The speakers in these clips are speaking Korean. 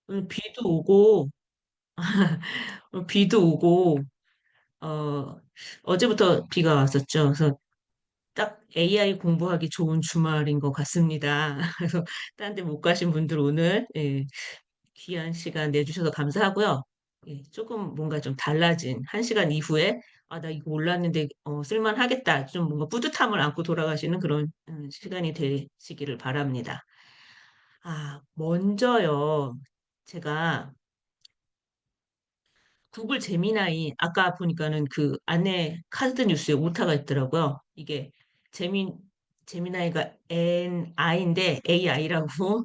오늘 비도 오고, 비도 오고, 어, 어제부터 비가 왔었죠. 그래서 딱 AI 공부하기 좋은 주말인 것 같습니다. 그래서 딴 데 못 가신 분들 오늘 예, 귀한 시간 내주셔서 감사하고요. 예, 조금 뭔가 좀 달라진 한 시간 이후에 아, 나 이거 몰랐는데 쓸만하겠다. 좀 뭔가 뿌듯함을 안고 돌아가시는 그런 시간이 되시기를 바랍니다. 먼저요. 제가 구글 제미나이 아까 보니까는 그 안에 카드 뉴스에 오타가 있더라고요. 이게 제미 제미나이가 NI인데 AI라고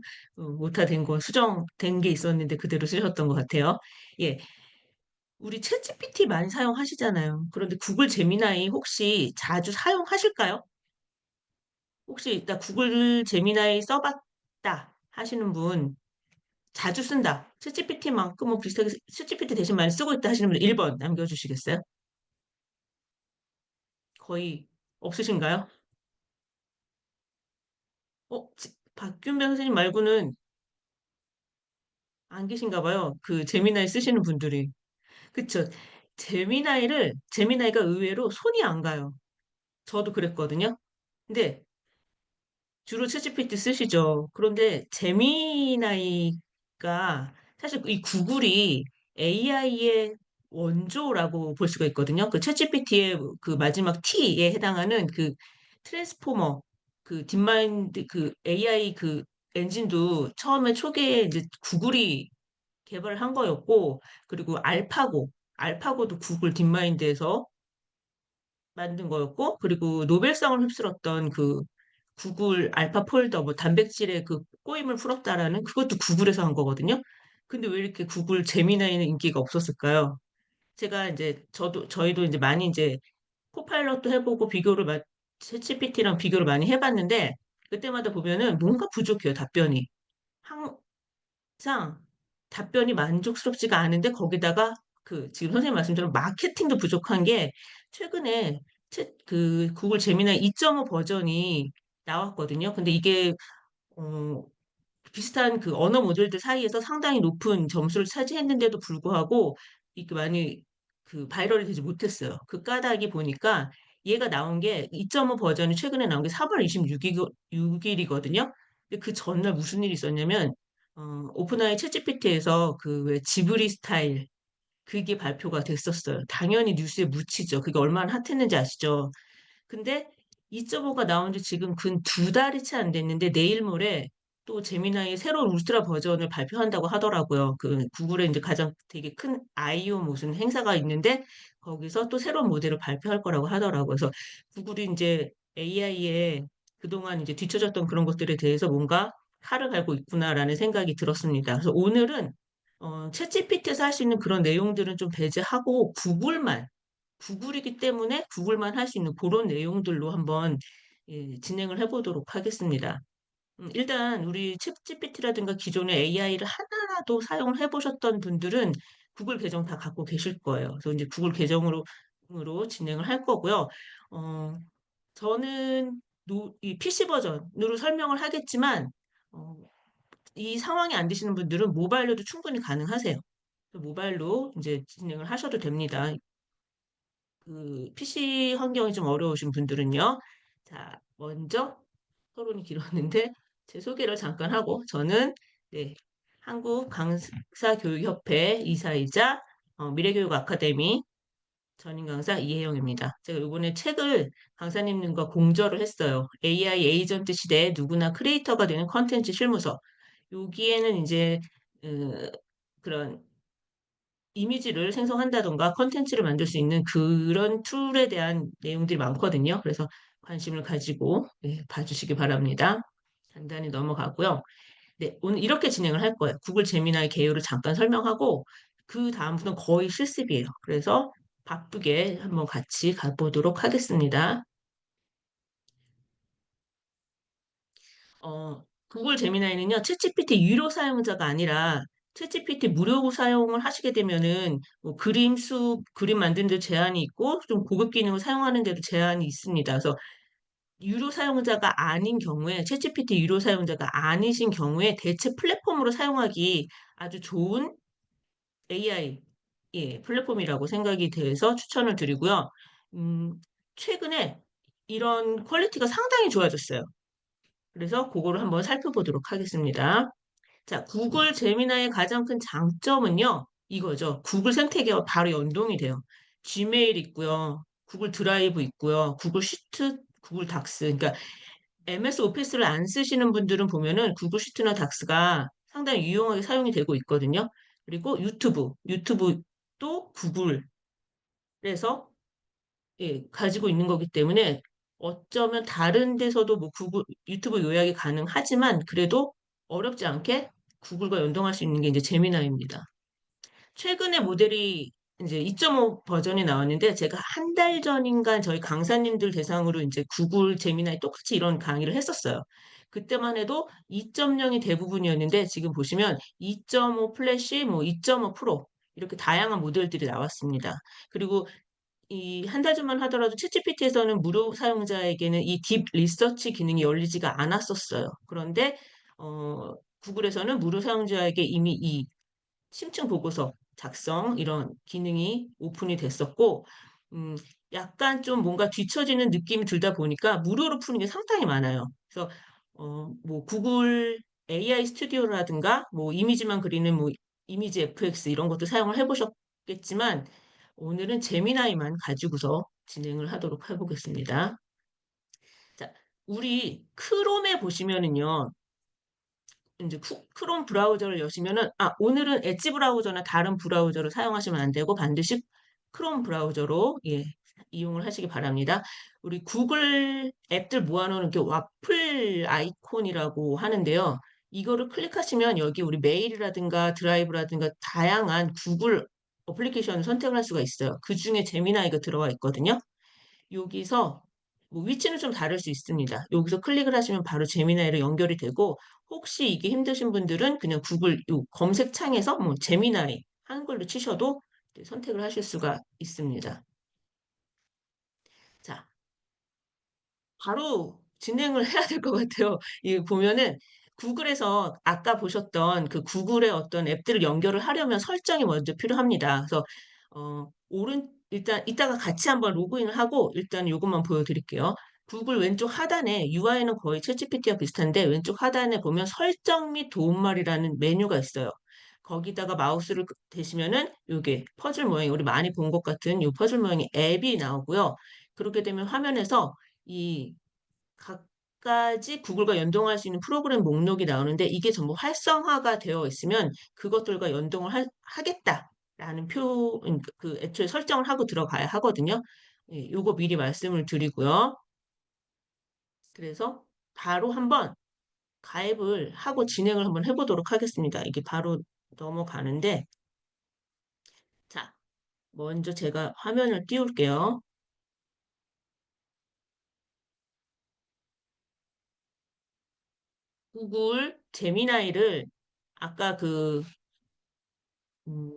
오타 된 거 수정된 게 있었는데 그대로 쓰셨던 것 같아요. 예, 우리 챗GPT 많이 사용하시잖아요. 그런데 구글 제미나이 혹시 자주 사용하실까요? 혹시 나 구글 제미나이 써봤다 하시는 분 자주 쓴다. 챗GPT만큼 뭐 비슷하게 챗GPT 대신 많이 쓰고 있다 하시는 분 1번 남겨주시겠어요? 거의 없으신가요? 박균배 선생님 말고는 안 계신가 봐요. 그 제미나이 쓰시는 분들이. 그쵸. 제미나이가 의외로 손이 안 가요. 저도 그랬거든요. 근데 주로 챗GPT 쓰시죠. 그런데 제미나이가 사실 이 구글이 AI의 원조라고 볼 수가 있거든요. 그 챗GPT의 그 마지막 T에 해당하는 그 트랜스포머, 그 딥마인드 그 AI 그 엔진도 처음에 초기에 이제 구글이 개발을 한 거였고, 그리고 알파고도 구글 딥마인드에서 만든 거였고, 그리고 노벨상을 휩쓸었던 그 구글 알파 폴더, 뭐 단백질의 그 꼬임을 풀었다라는 그것도 구글에서 한 거거든요. 근데 왜 이렇게 구글 제미나이는 인기가 없었을까요? 제가 이제 저희도 이제 많이 이제 코파일럿도 해보고 챗GPT랑 비교를 많이 해봤는데 그때마다 보면은 뭔가 부족해요, 답변이. 항상 답변이 만족스럽지가 않은데 거기다가 그 지금 선생님 말씀처럼 마케팅도 부족한 게 최근에 그 구글 제미나이 2.5 버전이 나왔거든요. 근데 이게 어, 비슷한 그 언어 모델들 사이에서 상당히 높은 점수를 차지했는데도 불구하고 이게 많이 그 바이럴이 되지 못했어요. 그 까닭이 보니까 얘가 나온 게 2.5 버전이 최근에 나온 게 3월 26일이거든요. 근데 그 전날 무슨 일이 있었냐면 오픈AI 챗GPT에서 그 왜 지브리 스타일 그게 발표가 됐었어요. 당연히 뉴스에 묻히죠. 그게 얼마나 핫했는지 아시죠? 근데 2.5가 나온 지 지금 근 2달이 채 안 됐는데 내일 모레 또 제미나이 새로운 울트라 버전을 발표한다고 하더라고요. 그 구글에 이제 가장 되게 큰 아이오 무슨 행사가 있는데 거기서 또 새로운 모델을 발표할 거라고 하더라고요. 그래서 구글이 이제 AI에 그동안 이제 뒤처졌던 그런 것들에 대해서 뭔가 칼을 갈고 있구나라는 생각이 들었습니다. 그래서 오늘은 챗GPT에서 할 수 있는 그런 내용들은 좀 배제하고 구글이기 때문에 구글만 할 수 있는 그런 내용들로 한번 진행을 해보도록 하겠습니다. 일단 우리 챗GPT라든가 기존의 AI를 하나라도 사용을 해보셨던 분들은 구글 계정 다 갖고 계실 거예요. 그래서 이제 구글 계정으로 진행을 할 거고요. 어, 저는 이 PC 버전으로 설명을 하겠지만 어, 이 상황이 안 되시는 분들은 모바일로도 충분히 가능하세요. 모바일로 이제 진행을 하셔도 됩니다. 그 PC 환경이 좀 어려우신 분들은요. 자, 먼저 토론이 길었는데 제 소개를 잠깐 하고 저는 네, 한국 강사교육협회 이사이자 미래교육 아카데미 전임 강사 이혜영입니다. 제가 이번에 책을 강사님들과 공저를 했어요. AI 에이전트 시대에 누구나 크리에이터가 되는 컨텐츠 실무서. 여기에는 이제 그런 이미지를 생성한다던가 컨텐츠를 만들 수 있는 그런 툴에 대한 내용들이 많거든요. 그래서 관심을 가지고 봐주시기 바랍니다. 간단히 넘어가고요. 네, 오늘 이렇게 진행을 할 거예요. 구글 제미나이 개요를 잠깐 설명하고 그 다음부터는 거의 실습이에요. 그래서 바쁘게 한번 같이 가보도록 하겠습니다. 구글 제미나이는요, 챗GPT 유료 사용자가 아니라 챗GPT 무료 사용을 하시게 되면은 뭐 그림 만드는 데 제한이 있고 좀 고급 기능을 사용하는 데도 제한이 있습니다. 그래서 유료 사용자가 아닌 경우에, 챗GPT 유료 사용자가 아니신 경우에 대체 플랫폼으로 사용하기 아주 좋은 AI, 예, 플랫폼이라고 생각이 돼서 추천을 드리고요. 음, 최근에 이런 퀄리티가 상당히 좋아졌어요. 그래서 그거를 한번 살펴보도록 하겠습니다. 자, 구글 제미나의 가장 큰 장점은요, 이거죠. 구글 생태계와 바로 연동이 돼요. 지메일 있고요. 구글 드라이브 있고요. 구글 시트, 구글 닥스. 그러니까 MS 오피스를 안 쓰시는 분들은 보면은 구글 시트나 닥스가 상당히 유용하게 사용이 되고 있거든요. 그리고 유튜브도 구글에서 예, 가지고 있는 거기 때문에 어쩌면 다른 데서도 뭐 구글, 유튜브 요약이 가능하지만 그래도 어렵지 않게 구글과 연동할 수 있는 게 이제 제미나이입니다. 최근에 모델이 이제 2.5 버전이 나왔는데 제가 한 달 전인가 저희 강사님들 대상으로 이제 구글 제미나이 똑같이 이런 강의를 했었어요. 그때만 해도 2.0이 대부분이었는데 지금 보시면 2.5 플래시, 뭐 2.5 프로 이렇게 다양한 모델들이 나왔습니다. 그리고 이 한 달 전만 하더라도 챗GPT에서는 무료 사용자에게는 이 딥 리서치 기능이 열리지가 않았었어요. 그런데 구글에서는 무료 사용자에게 이미 이 심층 보고서 작성 이런 기능이 오픈이 됐었고 음, 약간 좀 뭔가 뒤처지는 느낌이 들다 보니까 무료로 푸는 게 상당히 많아요. 그래서 뭐 구글 AI 스튜디오라든가 뭐 이미지만 그리는 뭐 이미지 FX 이런 것도 사용을 해보셨겠지만 오늘은 제미나이만 가지고서 진행을 하도록 해보겠습니다. 자, 우리 크롬에 보시면은요. 이제 크롬 브라우저를 여시면은 오늘은 엣지 브라우저나 다른 브라우저를 사용하시면 안 되고 반드시 크롬 브라우저로 예, 이용을 하시기 바랍니다. 우리 구글 앱들 모아놓은 게 와플 아이콘이라고 하는데요. 이거를 클릭하시면 여기 우리 메일이라든가 드라이브라든가 다양한 구글 어플리케이션을 선택을 할 수가 있어요. 그 중에 제미나이가 들어가 있거든요. 여기서 뭐 위치는 좀 다를 수 있습니다. 여기서 클릭을 하시면 바로 제미나이로 연결이 되고 혹시 이게 힘드신 분들은 그냥 구글 요 검색창에서 뭐 제미나이 한글로 치셔도 선택을 하실 수가 있습니다. 자, 바로 진행을 해야 될 것 같아요. 이 보면은 구글에서 아까 보셨던 그 구글의 어떤 앱들을 연결을 하려면 설정이 먼저 필요합니다. 그래서 일단 이따가 같이 한번 로그인을 하고 일단 이것만 보여드릴게요. 구글 왼쪽 하단에 UI는 거의 챗GPT와 비슷한데 왼쪽 하단에 보면 설정 및 도움말이라는 메뉴가 있어요. 거기다가 마우스를 대시면은 이게 퍼즐 모양이 우리 많이 본 것 같은 이 퍼즐 모양의 앱이 나오고요. 그렇게 되면 화면에서 이 각가지 구글과 연동할 수 있는 프로그램 목록이 나오는데 이게 전부 활성화가 되어 있으면 그것들과 연동을 하겠다라는 그 애초에 설정을 하고 들어가야 하거든요. 예, 요거 미리 말씀을 드리고요. 그래서 바로 한번 가입을 하고 진행을 한번 해보도록 하겠습니다. 이게 바로 넘어가는데 자, 먼저 제가 화면을 띄울게요. 구글 제미나이를 아까 음,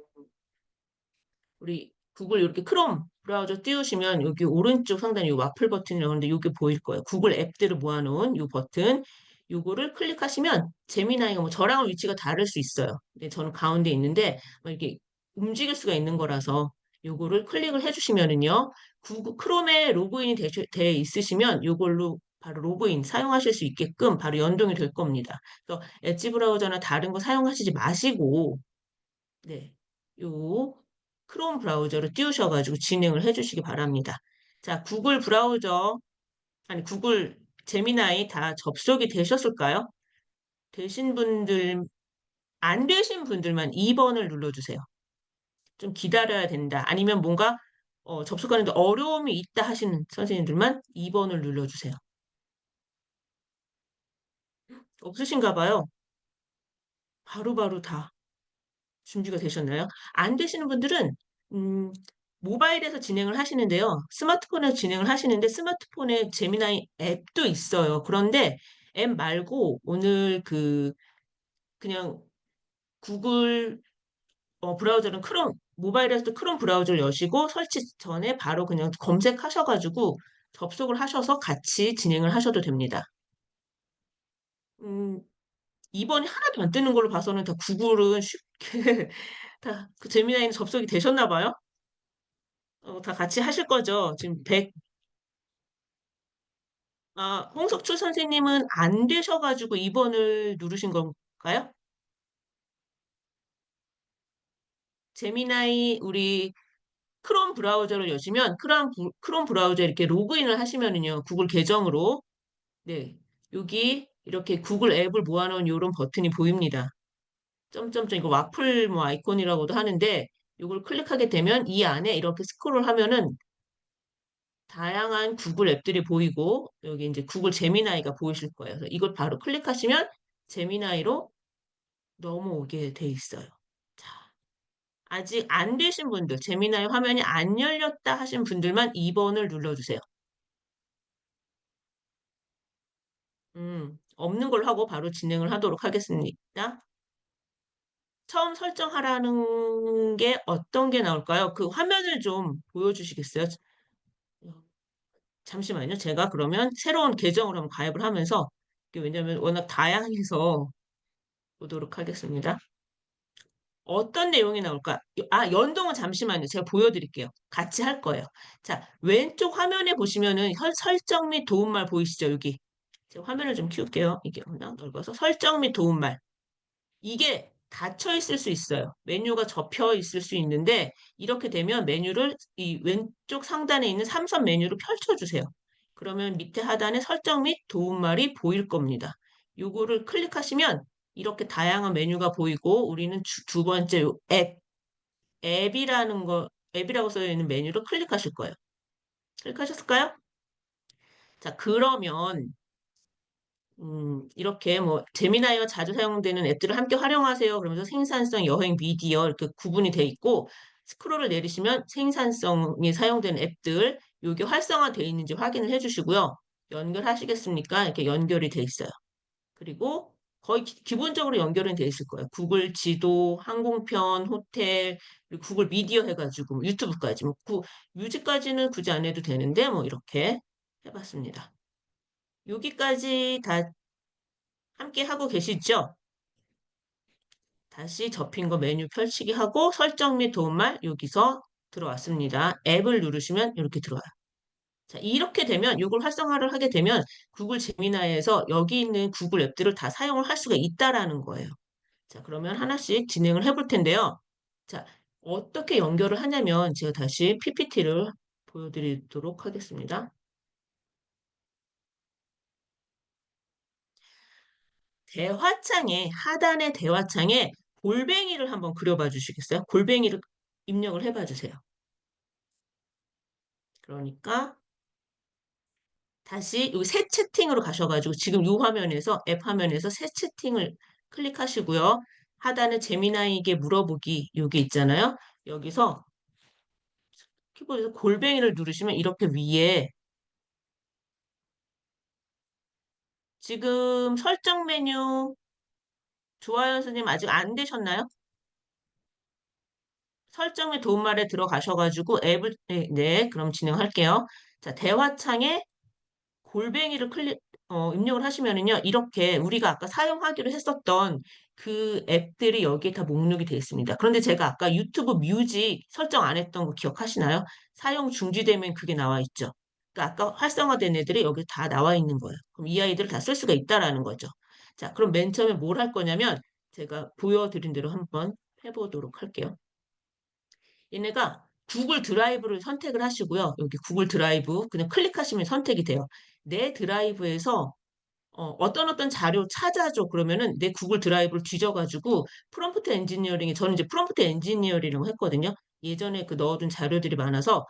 우리 구글 이렇게 크롬 브라우저 띄우시면 여기 오른쪽 상단에 이 와플 버튼이라고 하는데 이게 보일 거예요. 구글 앱들을 모아놓은 이 버튼. 요거를 클릭하시면 제미나이가 뭐 저랑은 위치가 다를 수 있어요. 근데 저는 가운데 있는데 뭐 이렇게 움직일 수가 있는 거라서 요거를 클릭을 해주시면은요. 구글 크롬에 로그인이 돼 있으시면 요걸로 바로 로그인 사용하실 수 있게끔 바로 연동이 될 겁니다. 그래서 엣지 브라우저나 다른 거 사용하시지 마시고 네. 요 크롬 브라우저를 띄우셔가지고 진행을 해주시기 바랍니다. 자, 구글 브라우저, 아니, 구글 제미나이 다 접속이 되셨을까요? 되신 분들, 안 되신 분들만 2번을 눌러주세요. 좀 기다려야 된다. 아니면 뭔가 접속하는데 어려움이 있다 하시는 선생님들만 2번을 눌러주세요. 없으신가 봐요. 바로바로 다 준비가 되셨나요? 안 되시는 분들은 음, 모바일에서 진행을 하시는데요. 스마트폰에서 진행을 하시는데 스마트폰에 제미나이 앱도 있어요. 그런데 앱 말고 오늘 그냥 구글 브라우저는 크롬 모바일에서도 크롬 브라우저를 여시고 설치 전에 바로 그냥 검색하셔가지고 접속을 하셔서 같이 진행을 하셔도 됩니다. 음, 이번에 하나도 안 뜨는 걸로 봐서는 다 구글은 쉽게 다 그 재미나이는 접속이 되셨나 봐요. 다 같이 하실 거죠. 지금 홍석초 선생님은 안 되셔가지고 2번을 누르신 건가요? 재미나이 우리 크롬 브라우저를 여시면 크롬 브라우저에 이렇게 로그인을 하시면은요. 구글 계정으로 네. 여기 이렇게 구글 앱을 모아놓은 이런 버튼이 보입니다. 점점점 이거 와플 뭐 아이콘이라고도 하는데 이걸 클릭하게 되면 이 안에 이렇게 스크롤 하면은 다양한 구글 앱들이 보이고 여기 이제 구글 제미나이가 보이실 거예요. 그래서 이걸 바로 클릭하시면 제미나이로 넘어오게 돼 있어요. 자, 아직 안 되신 분들, 제미나이 화면이 안 열렸다 하신 분들만 2번을 눌러주세요. 없는 걸로 하고 바로 진행을 하도록 하겠습니다. 처음 설정하라는 게 어떤 게 나올까요? 그 화면을 좀 보여주시겠어요? 잠시만요. 제가 그러면 새로운 계정으로 한번 가입을 하면서, 왜냐면 워낙 다양해서 보도록 하겠습니다. 어떤 내용이 나올까? 연동은 잠시만요. 제가 보여드릴게요. 같이 할 거예요. 자, 왼쪽 화면에 보시면은 설정 및 도움말 보이시죠? 여기. 제가 화면을 좀 키울게요. 이게 워낙 넓어서. 설정 및 도움말. 이게 닫혀 있을 수 있어요. 메뉴가 접혀 있을 수 있는데 이렇게 되면 메뉴를 이 왼쪽 상단에 있는 삼선 메뉴로 펼쳐주세요. 그러면 밑에 하단에 설정 및 도움말이 보일 겁니다. 요거를 클릭하시면 이렇게 다양한 메뉴가 보이고 우리는 두 번째 앱이라고 써져 있는 메뉴를 클릭하실 거예요. 클릭하셨을까요? 자, 그러면 이렇게 뭐 재미나이와 자주 사용되는 앱들을 함께 활용하세요. 그러면서 생산성, 여행, 미디어 이렇게 구분이 돼 있고 스크롤을 내리시면 생산성이 사용되는 앱들 요게 활성화되어 있는지 확인을 해주시고요. 연결하시겠습니까? 이렇게 연결이 돼 있어요. 그리고 거의 기본적으로 연결은 돼 있을 거예요. 구글 지도, 항공편, 호텔, 그리고 구글 미디어 해가지고 뭐 유튜브까지 뭐 뮤직까지는 굳이 안 해도 되는데 뭐 이렇게 해봤습니다. 여기까지 다 함께 하고 계시죠? 다시 접힌 거 메뉴 펼치기 하고 설정 및 도움말 여기서 들어왔습니다. 앱을 누르시면 이렇게 들어와요. 자, 이렇게 되면 이걸 활성화를 하게 되면 구글 제미나이에서 여기 있는 구글 앱들을 다 사용을 할 수가 있다라는 거예요. 자, 그러면 하나씩 진행을 해볼 텐데요. 자, 어떻게 연결을 하냐면 제가 다시 PPT를 보여드리도록 하겠습니다. 하단의 대화창에 골뱅이를 한번 그려봐 주시겠어요? 골뱅이를 입력을 해봐 주세요. 그러니까 다시 여기 새 채팅으로 가셔가지고 지금 이 화면에서 앱 화면에서 새 채팅을 클릭하시고요. 하단에 재미나이에게 물어보기 여기 있잖아요. 여기서 키보드에서 골뱅이를 누르시면 이렇게 위에 지금 설정 메뉴 좋아요 선생님 아직 안 되셨나요? 설정의 도움말에 들어가셔가지고 앱을 네, 그럼 진행할게요. 자, 대화창에 골뱅이를 입력을 하시면은요, 이렇게 우리가 아까 사용하기로 했었던 그 앱들이 여기에 다 목록이 되어 있습니다. 그런데 제가 아까 유튜브 뮤직 설정 안 했던 거 기억하시나요? 사용 중지되면 그게 나와 있죠. 그러니까 아까 활성화된 애들이 여기 다 나와 있는 거예요. 그럼 이 아이들을 다 쓸 수가 있다라는 거죠. 자, 그럼 맨 처음에 뭘 할 거냐면 제가 보여드린 대로 한번 해보도록 할게요. 얘네가 구글 드라이브를 선택을 하시고요. 여기 구글 드라이브 그냥 클릭하시면 선택이 돼요. 내 드라이브에서 어떤 자료 찾아줘 그러면은 내 구글 드라이브를 뒤져가지고 프롬프트 엔지니어링에 저는 이제 프롬프트 엔지니어링을 했거든요. 예전에 그 넣어둔 자료들이 많아서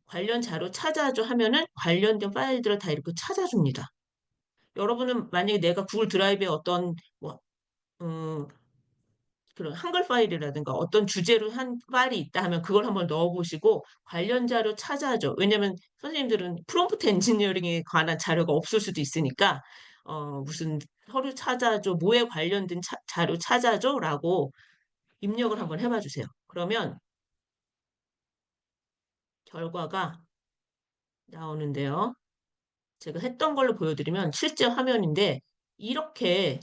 관련 자료 찾아줘 하면은 관련된 파일들을 다 이렇게 찾아줍니다. 여러분은 만약에 내가 구글 드라이브에 어떤 뭐 그런 한글 파일이라든가 어떤 주제로 한 파일이 있다 하면 그걸 한번 넣어보시고 관련 자료 찾아줘. 왜냐면 선생님들은 프롬프트 엔지니어링에 관한 자료가 없을 수도 있으니까 무슨 서류 찾아줘, 뭐에 관련된 자료 찾아줘라고 입력을 한번 해봐 주세요. 그러면 결과가 나오는데요. 제가 했던 걸로 보여드리면 실제 화면인데 이렇게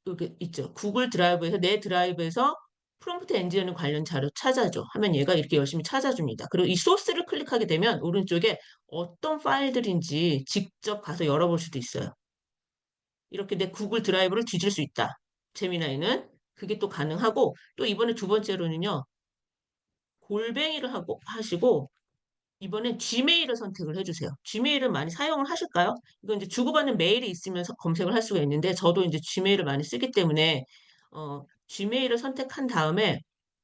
여기 있죠. 구글 드라이브에서 내 드라이브에서 프롬프트 엔지니어링 관련 자료 찾아줘 하면 얘가 이렇게 열심히 찾아줍니다. 그리고 이 소스를 클릭하게 되면 오른쪽에 어떤 파일들인지 직접 가서 열어볼 수도 있어요. 이렇게 내 구글 드라이브를 뒤질 수 있다. 제미나이는 그게 또 가능하고 또 이번에 두 번째로는요. 골뱅이를 하고 하시고 이번엔 G메일을 선택을 해주세요. G메일을 많이 사용을 하실까요? 이건 이제 주고받는 메일이 있으면 검색을 할 수가 있는데 저도 이제 G메일을 많이 쓰기 때문에 G메일을 선택한 다음에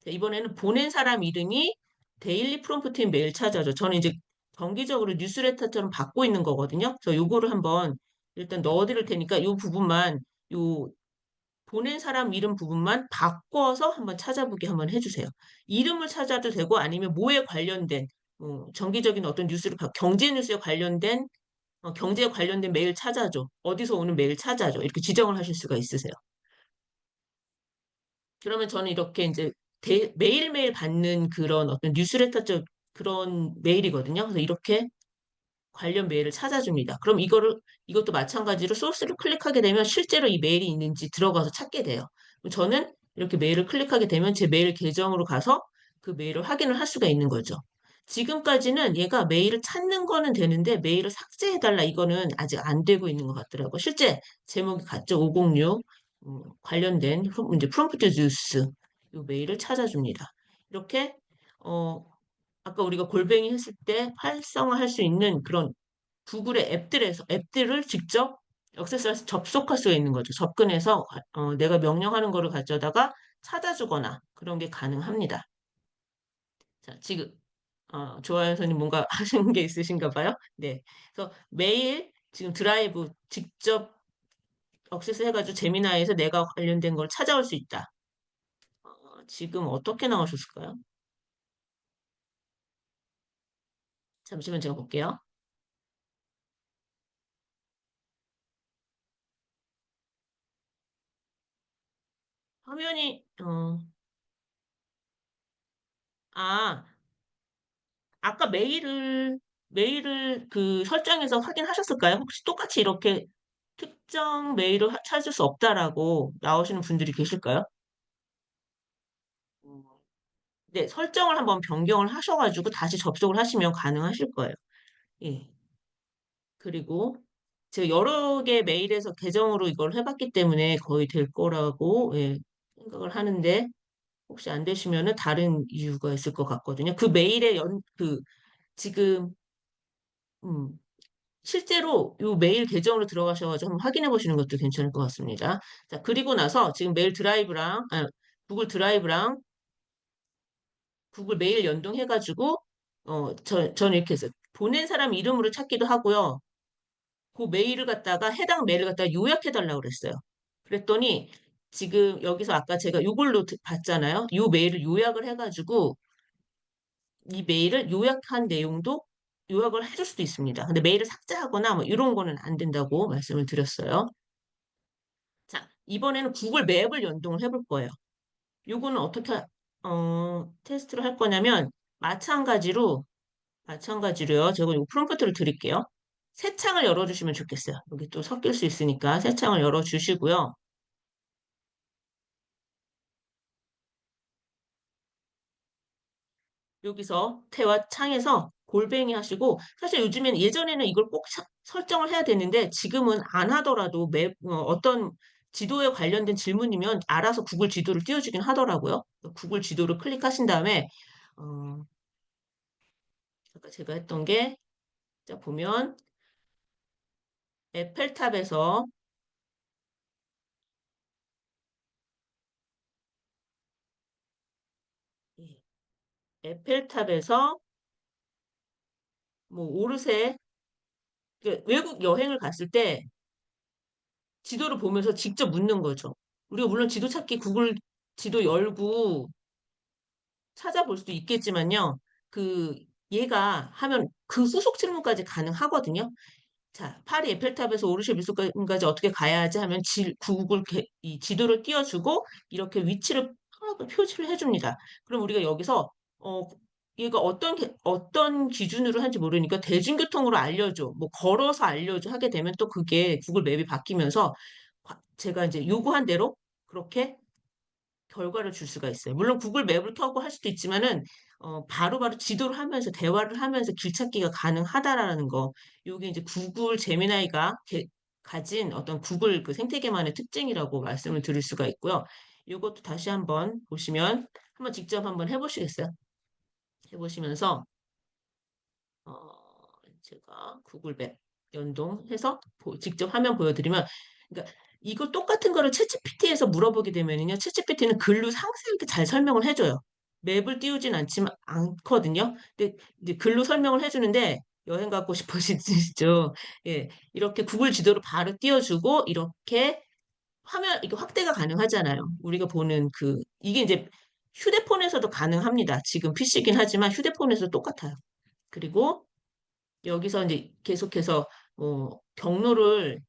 이번에는 보낸 사람 이름이 데일리 프롬프트인 메일 찾아줘. 저는 이제 정기적으로 뉴스레터처럼 받고 있는 거거든요. 그래서 요거를 한번 일단 넣어드릴 테니까 요 부분만 요 보낸 사람 이름 부분만 바꿔서 한번 찾아보게 한번 해주세요. 이름을 찾아도 되고 아니면 뭐에 관련된 정기적인 어떤 뉴스를 경제 뉴스에 관련된 경제에 관련된 메일 찾아줘. 어디서 오는 메일 찾아줘. 이렇게 지정을 하실 수가 있으세요. 그러면 저는 이렇게 이제 매일매일 받는 그런 어떤 뉴스레터적 그런 메일이거든요. 그래서 이렇게 관련 메일을 찾아줍니다. 그럼 이것도 마찬가지로 소스를 클릭하게 되면 실제로 이 메일이 있는지 들어가서 찾게 돼요. 저는 이렇게 메일을 클릭하게 되면 제 메일 계정으로 가서 그 메일을 확인을 할 수가 있는 거죠. 지금까지는 얘가 메일을 찾는 거는 되는데 메일을 삭제해달라 이거는 아직 안 되고 있는 것 같더라고요. 실제 제목이 같죠. 506 관련된 이제 프롬프트 주스 이 메일을 찾아줍니다. 이렇게 어, 아까 우리가 골뱅이 했을 때 활성화할 수 있는 그런 구글의 앱들을 직접 액세스해서 접속할 수가 있는 거죠. 접근해서 내가 명령하는 거를 가져다가 찾아주거나 그런 게 가능합니다. 자, 지금 조아연 선생님 뭔가 하시는 게 있으신가 봐요. 네. 그래서 매일 지금 드라이브 직접 액세스 해가지고 제미나이에서 내가 관련된 걸 찾아올 수 있다. 지금 어떻게 나오셨을까요? 잠시만 제가 볼게요. 화면이 아 아까 메일을 그 설정에서 확인하셨을까요? 혹시 똑같이 이렇게 특정 메일을 찾을 수 없다라고 나오시는 분들이 계실까요? 음, 네, 설정을 한번 변경을 하셔가지고 다시 접속을 하시면 가능하실 거예요. 예. 그리고 제가 여러 개 메일에서 계정으로 이걸 해봤기 때문에 거의 될 거라고 예, 생각을 하는데 혹시 안 되시면은 다른 이유가 있을 것 같거든요. 그 메일에 지금 음, 실제로 이 메일 계정으로 들어가셔가지고 한번 확인해 보시는 것도 괜찮을 것 같습니다. 자, 그리고 나서 지금 메일 드라이브랑, 구글 드라이브랑 구글 메일 연동해가지고, 저는 이렇게 해서 보낸 사람 이름으로 찾기도 하고요. 그 메일을 갖다가, 해당 메일을 갖다가 요약해달라고 그랬어요. 그랬더니 지금 여기서 아까 제가 이걸로 봤잖아요. 이 메일을 요약을 해가지고 이 메일을 요약한 내용도 요약을 해줄 수도 있습니다. 근데 메일을 삭제하거나 뭐 이런 거는 안 된다고 말씀을 드렸어요. 자, 이번에는 구글 맵을 연동을 해볼 거예요. 요거는 어떻게 테스트를 할 거냐면 마찬가지로요. 제가 이 프롬프트를 드릴게요. 새 창을 열어주시면 좋겠어요. 여기 또 섞일 수 있으니까 새 창을 열어주시고요. 여기서 태와 창에서 골뱅이 하시고 사실 요즘엔 예전에는 이걸 꼭 설정을 해야 되는데 지금은 안 하더라도 어떤 지도에 관련된 질문이면 알아서 구글 지도를 띄워주긴 하더라고요. 구글 지도를 클릭하신 다음에 어, 아까 제가 했던 게 자, 보면 에펠탑에서 예, 에펠탑에서 뭐 오르세 외국 여행을 갔을 때 지도를 보면서 직접 묻는 거죠. 우리가 물론 지도 찾기 구글 지도 열고 찾아볼 수도 있겠지만요. 그 얘가 하면 그 후속 질문까지 가능하거든요. 자, 파리 에펠탑에서 오르쉐 미술관까지 어떻게 가야 하지 하면 이 지도를 띄워주고 이렇게 위치를 표시를 해줍니다. 그럼 우리가 여기서 어, 이거 어떤 기준으로 하는지 모르니까 대중교통으로 알려줘, 뭐 걸어서 알려줘 하게 되면 또 그게 구글 맵이 바뀌면서 제가 이제 요구한 대로 그렇게 결과를 줄 수가 있어요. 물론 구글 맵을 켜고 할 수도 있지만은 바로바로 지도를 하면서 대화를 하면서 길 찾기가 가능하다라는 거. 요게 이제 구글 제미나이가 가진 어떤 구글 그 생태계만의 특징이라고 말씀을 드릴 수가 있고요. 요것도 다시 한번 보시면 한번 직접 한번 해보시겠어요? 해보시면서 어, 제가 구글 맵 연동해서 직접 화면 보여드리면, 그러니까 이거 똑같은 거를 챗GPT에서 물어보게 되면요, 챗GPT는 글로 상세하게 잘 설명을 해줘요. 맵을 띄우진 않지만 않거든요. 근데 이제 글로 설명을 해주는데 여행 가고 싶으시죠? 예, 이렇게 구글 지도로 바로 띄워주고 이렇게 화면 이게 확대가 가능하잖아요. 우리가 보는 그 이게 이제 휴대폰에서도 가능합니다. 지금 PC긴 하지만 휴대폰에서 똑같아요. 그리고 여기서 이제 계속해서 경로를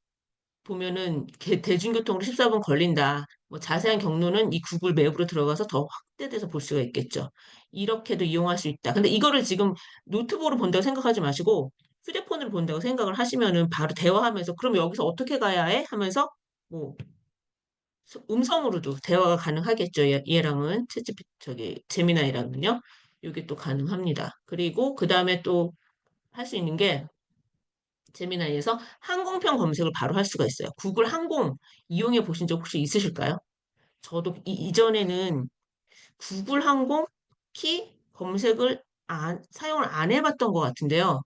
보면은 대중교통으로 14분 걸린다. 뭐 자세한 경로는 이 구글 맵으로 들어가서 더 확대돼서 볼 수가 있겠죠. 이렇게도 이용할 수 있다. 근데 이거를 지금 노트북으로 본다고 생각하지 마시고 휴대폰으로 본다고 생각을 하시면은 바로 대화하면서 그럼 여기서 어떻게 가야 해? 하면서 뭐 음성으로도 대화가 가능하겠죠. 얘랑은 저기 제미나이랑은요. 이게 또 가능합니다. 그리고 그 다음에 또 할 수 있는 게 제미나이에서 항공편 검색을 바로 할 수가 있어요. 구글 항공 이용해 보신 적 혹시 있으실까요? 저도 이전에는 구글 항공 키 검색을 사용을 안 해봤던 것 같은데요.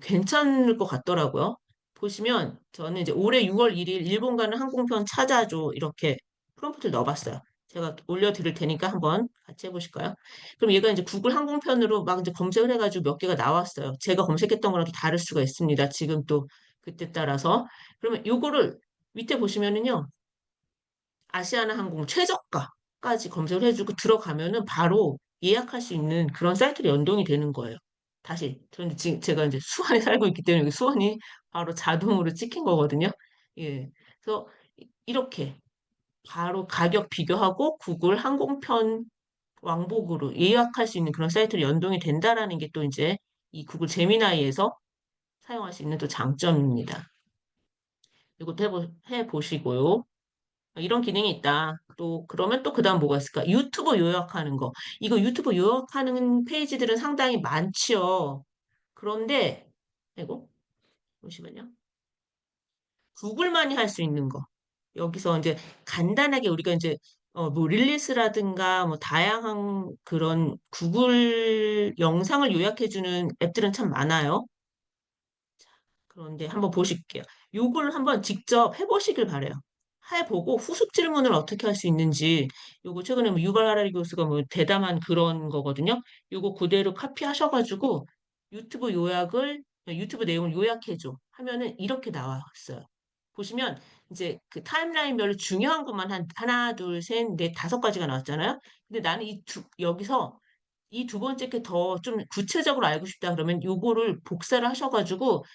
괜찮을 것 같더라고요. 보시면 저는 이제 올해 6월 1일 일본 가는 항공편 찾아줘 이렇게 프롬프트를 넣어봤어요. 제가 올려드릴 테니까 한번 같이 해보실까요? 그럼 얘가 이제 구글 항공편으로 막 이제 검색을 해가지고 몇 개가 나왔어요. 제가 검색했던 거랑 또 다를 수가 있습니다. 지금 또 그때 따라서. 그러면 요거를 밑에 보시면은요. 아시아나 항공 최저가까지 검색을 해주고 들어가면은 바로 예약할 수 있는 그런 사이트로 연동이 되는 거예요. 다시 저는 지금 제가 이제 수원에 살고 있기 때문에 여기 수원이 바로 자동으로 찍힌 거거든요. 예. 그래서 이렇게 바로 가격 비교하고 구글 항공편 왕복으로 예약할 수 있는 그런 사이트로 연동이 된다라는 게 또 이제 이 구글 제미나이에서 사용할 수 있는 또 장점입니다. 이것도 해보시고요. 이런 기능이 있다. 또 그러면 또 그다음 뭐가 있을까? 유튜브 요약하는 거. 이거 유튜브 요약하는 페이지들은 상당히 많지요. 그런데 이거 잠시만요. 구글만이 할 수 있는 거. 여기서 이제 간단하게 우리가 이제 뭐 릴리스라든가 뭐 다양한 그런 구글 영상을 요약해주는 앱들은 참 많아요. 그런데 한번 보실게요. 요걸 한번 직접 해보시길 바래요. 해보고 후속 질문을 어떻게 할 수 있는지, 요거 최근에 뭐 유발 하라리 교수가 뭐 대담한 그런 거거든요. 요거 그대로 카피하셔가지고 유튜브 내용을 요약해줘 하면은 이렇게 나왔어요. 보시면 이제 그 타임라인별로 중요한 것만 한 하나, 둘, 셋, 넷, 다섯 가지가 나왔잖아요. 근데 나는 여기서 이 두 번째 게 더 좀 구체적으로 알고 싶다 그러면 요거를 복사를 하셔가지고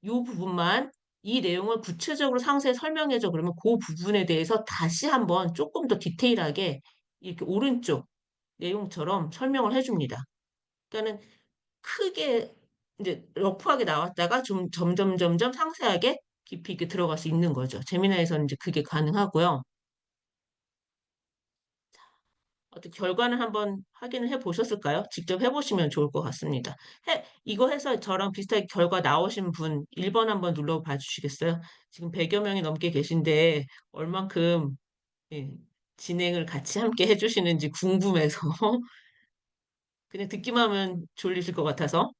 요 부분만 이 내용을 구체적으로 상세히 설명해줘. 그러면 그 부분에 대해서 다시 한번 조금 더 디테일하게 이렇게 오른쪽 내용처럼 설명을 해줍니다. 그러니까는 크게 이제 러프하게 나왔다가 좀 점점 상세하게 깊이 있게 들어갈 수 있는 거죠. 제미나에서는 이제 그게 가능하고요. 어떻게 결과는 한번 확인을 해 보셨을까요? 직접 해보시면 좋을 것 같습니다. 이거 해서 저랑 비슷하게 결과 나오신 분 1번 한번 눌러봐 주시겠어요? 지금 100여 명이 넘게 계신데 얼만큼 예, 진행을 같이 함께 해주시는지 궁금해서 그냥 듣기만 하면 졸리실 것 같아서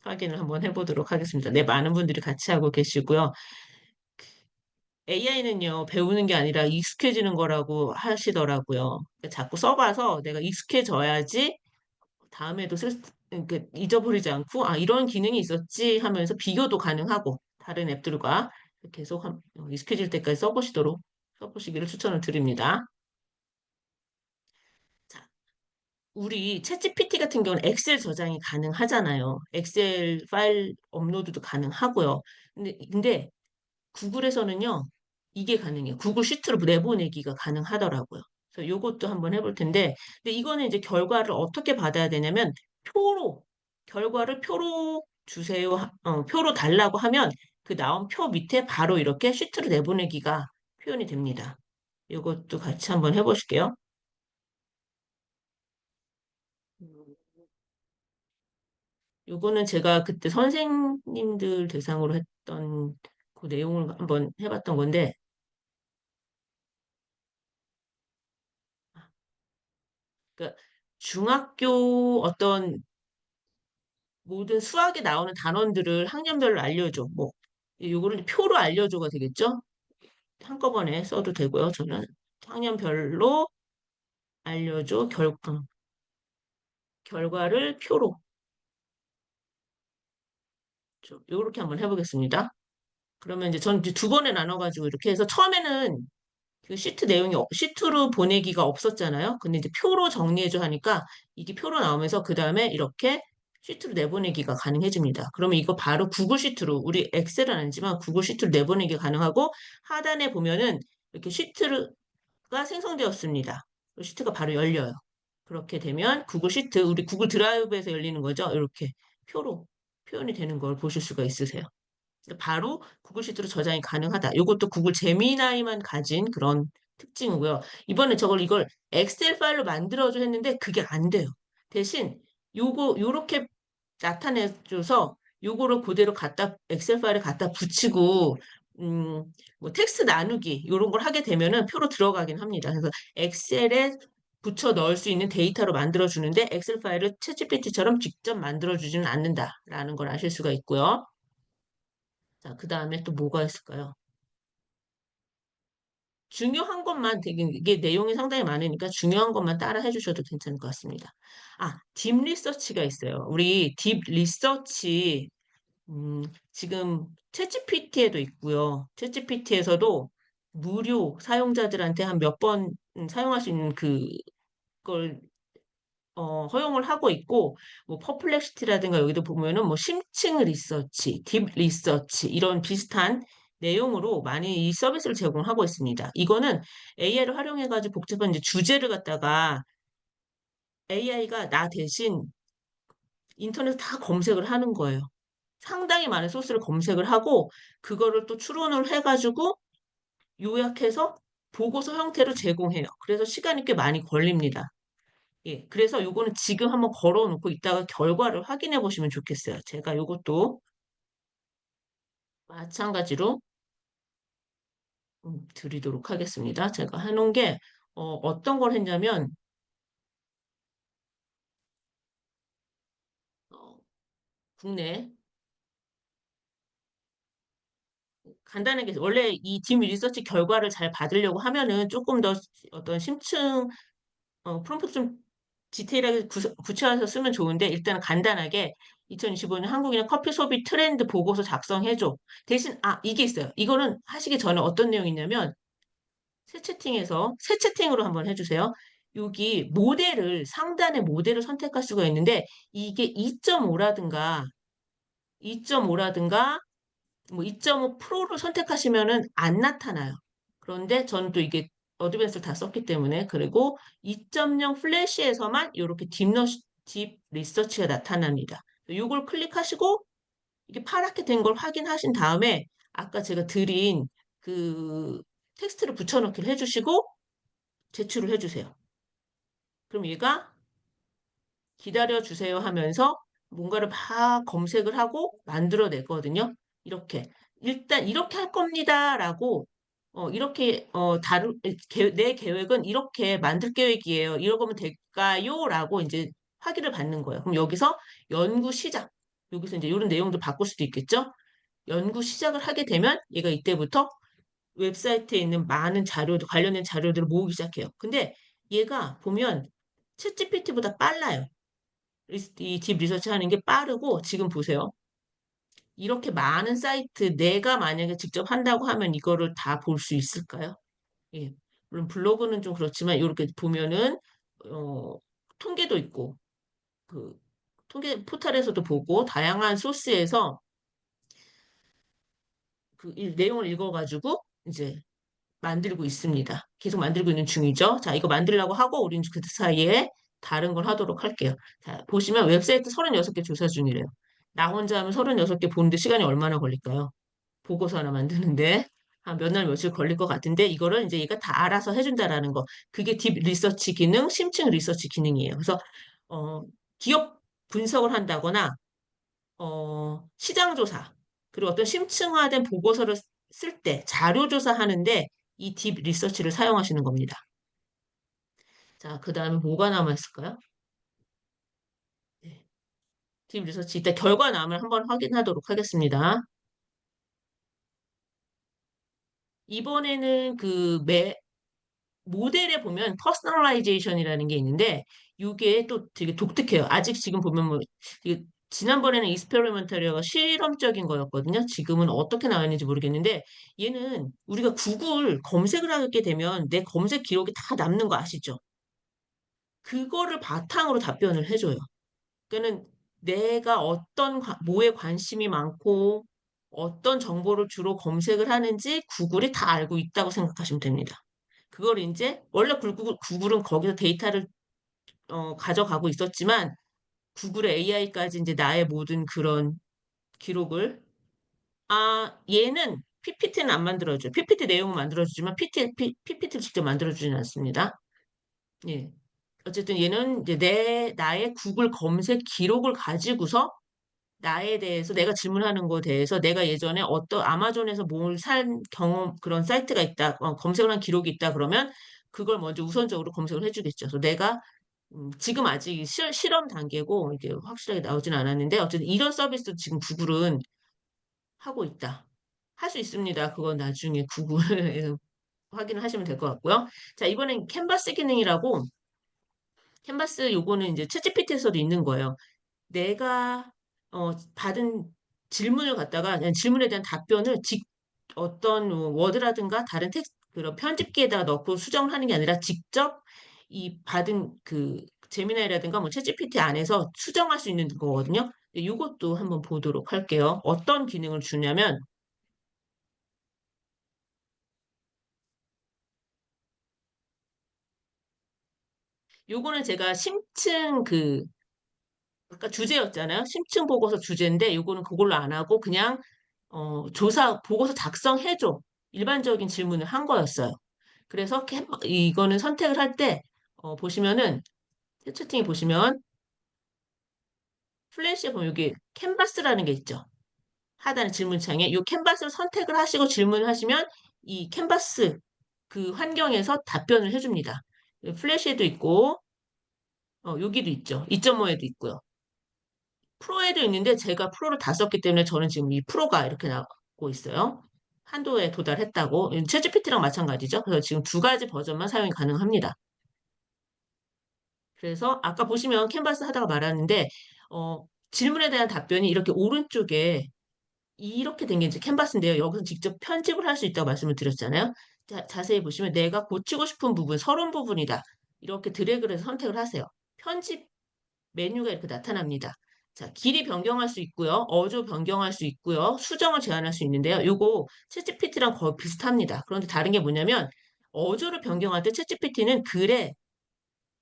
확인을 한번 해보도록 하겠습니다. 네, 많은 분들이 같이 하고 계시고요. AI는요, 배우는 게 아니라 익숙해지는 거라고 하시더라고요. 그러니까 자꾸 써봐서 내가 익숙해져야지 다음에도 그러니까 잊어버리지 않고, 이런 기능이 있었지 하면서 비교도 가능하고, 다른 앱들과 계속 익숙해질 때까지 써보시기를 추천을 드립니다. 자, 우리 챗GPT 같은 경우는 엑셀 저장이 가능하잖아요. 엑셀 파일 업로드도 가능하고요. 근데 구글에서는요, 이게 가능해요. 구글 시트로 내보내기가 가능하더라고요. 그래서 요것도 한번 해볼 텐데, 근데 이거는 이제 결과를 어떻게 받아야 되냐면, 표로, 결과를 표로 주세요, 표로 달라고 하면 그 나온 표 밑에 바로 이렇게 시트로 내보내기가 표현이 됩니다. 요것도 같이 한번 해보실게요. 음, 요거는 제가 그때 선생님들 대상으로 했던 그 내용을 한번 해봤던 건데, 그 중학교 어떤 모든 수학에 나오는 단원들을 학년별로 알려줘. 뭐, 요거를 표로 알려줘가 되겠죠? 한꺼번에 써도 되고요. 저는 학년별로 알려줘. 결과를 표로. 요렇게 한번 해보겠습니다. 그러면 이제 전 이제 두 번에 나눠가지고 이렇게 해서 처음에는 그 시트 내용이 시트로 보내기가 없었잖아요. 근데 이제 표로 정리해줘 하니까 이게 표로 나오면서 그 다음에 이렇게 시트로 내보내기가 가능해집니다. 그러면 이거 바로 구글 시트로 우리 엑셀은 아니지만 구글 시트로 내보내기 가능하고 하단에 보면은 이렇게 시트가 생성되었습니다. 시트가 바로 열려요. 그렇게 되면 구글 시트 우리 구글 드라이브에서 열리는 거죠. 이렇게 표로 표현이 되는 걸 보실 수가 있으세요. 바로 구글 시트로 저장이 가능하다. 이것도 구글 제미나이만 가진 그런 특징이고요. 이번에 이걸 엑셀 파일로 만들어줘 했는데 그게 안 돼요. 대신 요렇게 나타내줘서 요거를 그대로 엑셀 파일에 갖다 붙이고, 음, 뭐 텍스트 나누기, 요런 걸 하게 되면은 표로 들어가긴 합니다. 그래서 엑셀에 붙여 넣을 수 있는 데이터로 만들어주는데 엑셀 파일을 챗GPT처럼 직접 만들어주지는 않는다라는 걸 아실 수가 있고요. 자, 그 다음에 또 뭐가 있을까요? 중요한 것만 되게 이게 내용이 상당히 많으니까 중요한 것만 따라 해주셔도 괜찮을 것 같습니다. 아, 딥 리서치가 있어요. 우리 딥 리서치 지금 챗GPT에도 있고요. 챗GPT에서도 무료 사용자들한테 한 몇 번 사용할 수 있는 그걸 허용을 하고 있고, 뭐, 퍼플렉시티라든가 여기도 보면은 뭐, 심층 리서치, 딥 리서치, 이런 비슷한 내용으로 많이 이 서비스를 제공하고 있습니다. 이거는 AI를 활용해가지고 복잡한 이제 주제를 갖다가 AI가 나 대신 인터넷 다 검색을 하는 거예요. 상당히 많은 소스를 검색을 하고, 그거를 또 추론을 해가지고 요약해서 보고서 형태로 제공해요. 그래서 시간이 꽤 많이 걸립니다. 예, 그래서 요거는 지금 한번 걸어놓고 이따가 결과를 확인해 보시면 좋겠어요. 제가 요것도 마찬가지로 드리도록 하겠습니다. 제가 해놓은 게 어떤 걸 했냐면 어, 국내 간단하게 원래 이 팀 리서치 결과를 잘 받으려고 하면은 조금 더 어떤 심층 프롬프트 좀 디테일하게 구체화해서 쓰면 좋은데 일단 간단하게 2025년 한국인의 커피 소비 트렌드 보고서 작성해줘. 대신 이게 있어요. 이거는 하시기 전에 어떤 내용이냐면 새 채팅으로 한번 해주세요. 여기 상단의 모델을 선택할 수가 있는데 이게 2.5라든가 2.5라든가 뭐 2.5 프로를 선택하시면은 안 나타나요. 그런데 저는 또 이게 어드밴스를 다 썼기 때문에 그리고 2.0 플래시에서만 이렇게 딥 리서치가 나타납니다. 이걸 클릭하시고 이게 파랗게 된 걸 확인하신 다음에 아까 제가 드린 그 텍스트를 붙여넣기를 해주시고 제출을 해주세요. 그럼 얘가 기다려 주세요 하면서 뭔가를 막 검색을 하고 만들어내거든요. 이렇게. 일단 이렇게 할 겁니다라고 이렇게 내 계획은 이렇게 만들 계획이에요. 이러면 될까요? 라고 이제 확인을 받는 거예요. 그럼 여기서 연구 시작. 여기서 이제 이런 내용도 바꿀 수도 있겠죠? 연구 시작을 하게 되면 얘가 이때부터 웹사이트에 있는 많은 관련된 자료들을 모으기 시작해요. 근데 얘가 보면 챗GPT보다 빨라요. 이 딥 리서치 하는 게 빠르고 지금 보세요. 이렇게 많은 사이트 내가 만약에 직접 한다고 하면 이거를 다 볼 수 있을까요? 예. 물론 블로그는 좀 그렇지만 이렇게 보면은 어, 통계도 있고 그 통계 포털에서도 보고 다양한 소스에서 내용을 읽어가지고 이제 만들고 있습니다. 계속 만들고 있는 중이죠. 자, 이거 만들려고 하고 우리는 그 사이에 다른 걸 하도록 할게요. 자, 보시면 웹사이트 36개 조사 중이래요. 나 혼자 하면 36개 보는데 시간이 얼마나 걸릴까요? 보고서 하나 만드는데 한 몇 날 며칠 걸릴 것 같은데 이거를 이제 얘가 다 알아서 해준다라는 거. 그게 딥 리서치 기능, 심층 리서치 기능이에요. 그래서 어, 기업 분석을 한다거나 시장 조사 그리고 어떤 심층화된 보고서를 쓸 때 자료 조사하는데 이 딥 리서치를 사용하시는 겁니다. 자, 그 다음에 뭐가 남아있을까요? 네. 딥 리서치 이따 결과 나오면 한번 확인하도록 하겠습니다. 이번에는 모델에 보면 퍼스널라이제이션이라는 게 있는데 이게 또 되게 독특해요. 아직 지금 보면 뭐 이게 지난번에는 이스페리멘탈리아가 실험적인 거였거든요. 지금은 어떻게 나와 있는지 모르겠는데 얘는 우리가 구글 검색을 하게 되면 내 검색 기록이 다 남는 거 아시죠? 그거를 바탕으로 답변을 해줘요. 그러니까는 내가 뭐에 관심이 많고 어떤 정보를 주로 검색을 하는지 구글이 다 알고 있다고 생각하시면 됩니다. 그걸 이제 원래 구글은 거기서 데이터를 가져가고 있었지만 구글의 AI까지 이제 나의 모든 그런 기록을 얘는 PPT는 안 만들어줘요. PPT 내용은 만들어주지만 PPT를 직접 만들어주지는 않습니다. 예. 어쨌든 얘는 이제 나의 구글 검색 기록을 가지고서 나에 대해서 내가 질문하는 거에 대해서 내가 예전에 어떤 아마존에서 뭘 산 경험 그런 사이트가 있다, 검색을 한 기록이 있다 그러면 그걸 먼저 우선적으로 검색을 해주겠죠. 그래서 내가 지금 아직 실험 단계고 이게 확실하게 나오진 않았는데 어쨌든 이런 서비스도 지금 구글은 하고 있다. 할 수 있습니다. 그건 나중에 구글에서 확인을 하시면 될 것 같고요. 자, 이번엔 캔버스 기능이라고 캔버스 요거는 이제 챗GPT에서도 있는 거예요. 내가 받은 질문을 갖다가 그냥 질문에 대한 답변을 어떤 워드라든가 다른 텍스트 그런 편집기에다가 넣고 수정을 하는 게 아니라 직접 이 받은 그 제미나이라든가 뭐 챗GPT 안에서 수정할 수 있는 거거든요. 이것도 한번 보도록 할게요. 어떤 기능을 주냐면 요거는 제가 심층 아까 주제였잖아요. 심층 보고서 주제인데 요거는 그걸로 안 하고 그냥 조사 보고서 작성해줘. 일반적인 질문을 한 거였어요. 그래서 이거는 선택을 할 때 보시면은 채팅에 보시면 플래시에 보면 여기 캔버스라는 게 있죠. 하단의 질문창에 이 캔버스를 선택을 하시고 질문을 하시면 이 캔버스 그 환경에서 답변을 해줍니다. 플래시에도 있고 여기도 있죠. 2.5에도 있고요. 프로에도 있는데 제가 프로를 다 썼기 때문에 저는 지금 이 프로가 이렇게 나오고 있어요. 한도에 도달했다고. 챗GPT랑 마찬가지죠. 그래서 지금 두 가지 버전만 사용이 가능합니다. 그래서 아까 보시면 캔버스 하다가 말았는데 질문에 대한 답변이 이렇게 오른쪽에 이렇게 된 게 이제 캔버스인데요. 여기서 직접 편집을 할 수 있다고 말씀을 드렸잖아요. 자, 자세히 보시면 내가 고치고 싶은 부분, 서론 부분이다. 이렇게 드래그를 해서 선택을 하세요. 편집 메뉴가 이렇게 나타납니다. 자, 길이 변경할 수 있고요. 어조 변경할 수 있고요. 수정을 제한할 수 있는데요. 요거 챗GPT랑 거의 비슷합니다. 그런데 다른 게 뭐냐면 어조를 변경할 때 챗GPT는 글의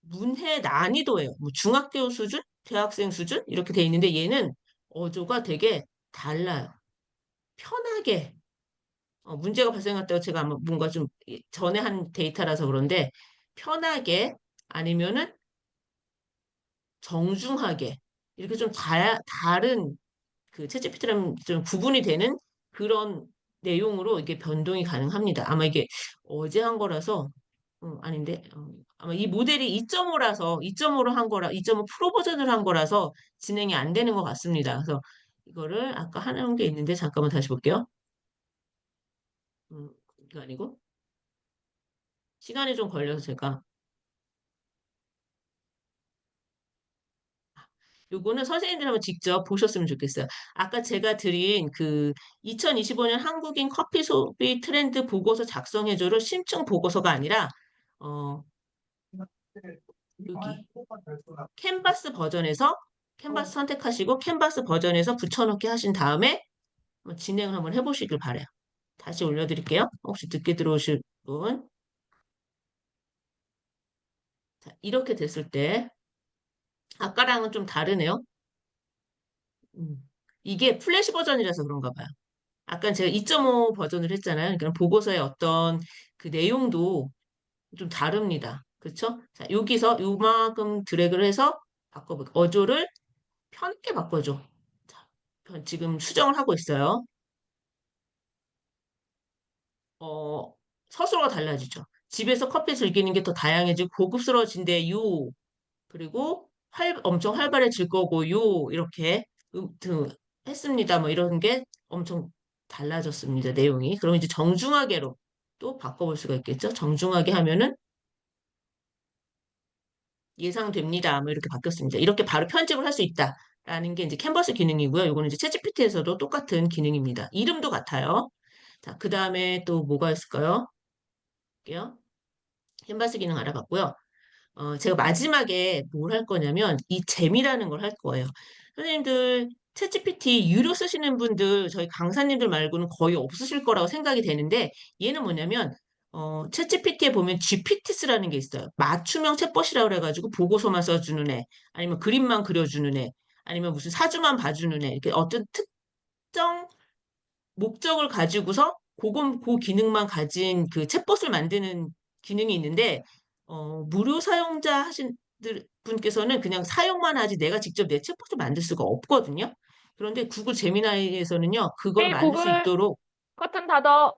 문해 난이도예요. 뭐 중학교 수준, 대학생 수준 이렇게 돼 있는데 얘는 어조가 되게 달라요. 편하게 문제가 발생했다고 제가 아마 뭔가 좀 전에 한 데이터라서 그런데 편하게 아니면은 정중하게 이렇게 좀 다른 그 챗GPT랑 좀 구분이 되는 그런 내용으로 이게 변동이 가능합니다. 아마 이게 어제 한 거라서 아닌데 아마 이 모델이 2.5라서 2.5로 한 거라 2.5 프로 버전을 한 거라서 진행이 안 되는 것 같습니다. 그래서 이거를 아까 하는 게 있는데 잠깐만 다시 볼게요. 이거 아니고 시간이 좀 걸려서 제가 요거는 선생님들 한번 직접 보셨으면 좋겠어요. 아까 제가 드린 그 2025년 한국인 커피 소비 트렌드 보고서 작성해줘를 심층 보고서가 아니라 어, 여기 캔버스 버전에서 캔버스 선택하시고 캔버스 버전에서 붙여넣기 하신 다음에 진행을 한번 해보시길 바래요. 다시 올려드릴게요. 혹시 늦게 들어오실 부분. 자, 이렇게 됐을 때 아까랑은 좀 다르네요. 음. 이게 플래시 버전이라서 그런가 봐요. 아까 제가 2.5 버전을 했잖아요. 그러니까 보고서의 어떤 그 내용도 좀 다릅니다. 그렇죠? 자, 여기서 요만큼 드래그를 해서 바꿔볼게요. 어조를 편하게 바꿔줘. 자, 지금 수정을 하고 있어요. 어, 서술어가 달라지죠. 집에서 커피 즐기는 게 더 다양해지고 고급스러워진대요. 그리고 엄청 활발해질 거고요. 이렇게 그, 했습니다. 뭐 이런 게 엄청 달라졌습니다. 내용이. 그럼 이제 정중하게로 또 바꿔볼 수가 있겠죠. 정중하게 하면은 예상됩니다. 뭐 이렇게 바뀌었습니다. 이렇게 바로 편집을 할 수 있다라는 게 이제 캔버스 기능이고요. 이거는 이제 챗GPT에서도 똑같은 기능입니다. 이름도 같아요. 자, 그 다음에 또 뭐가 있을까요? 볼게요. 캔버스 기능 알아봤고요. 제가 마지막에 뭘 할 거냐면 이 재미라는 걸 할 거예요. 선생님들 챗GPT 유료 쓰시는 분들 저희 강사님들 말고는 거의 없으실 거라고 생각이 되는데 얘는 뭐냐면 챗GPT에 보면 GPT스라는 게 있어요. 맞춤형 챗봇이라고 그래가지고 보고서만 써주는 애, 아니면 그림만 그려주는 애, 아니면 무슨 사주만 봐주는 애, 이렇게 어떤 특정 목적을 가지고서 그 기능만 가진 그 챗봇을 만드는 기능이 있는데, 무료 사용자 하신 분께서는 그냥 사용만 하지 내가 직접 내 챗봇을 만들 수가 없거든요. 그런데 구글 제미나이에서는요, 그걸 헤이 만들 수 구글, 있도록 커튼 닫아.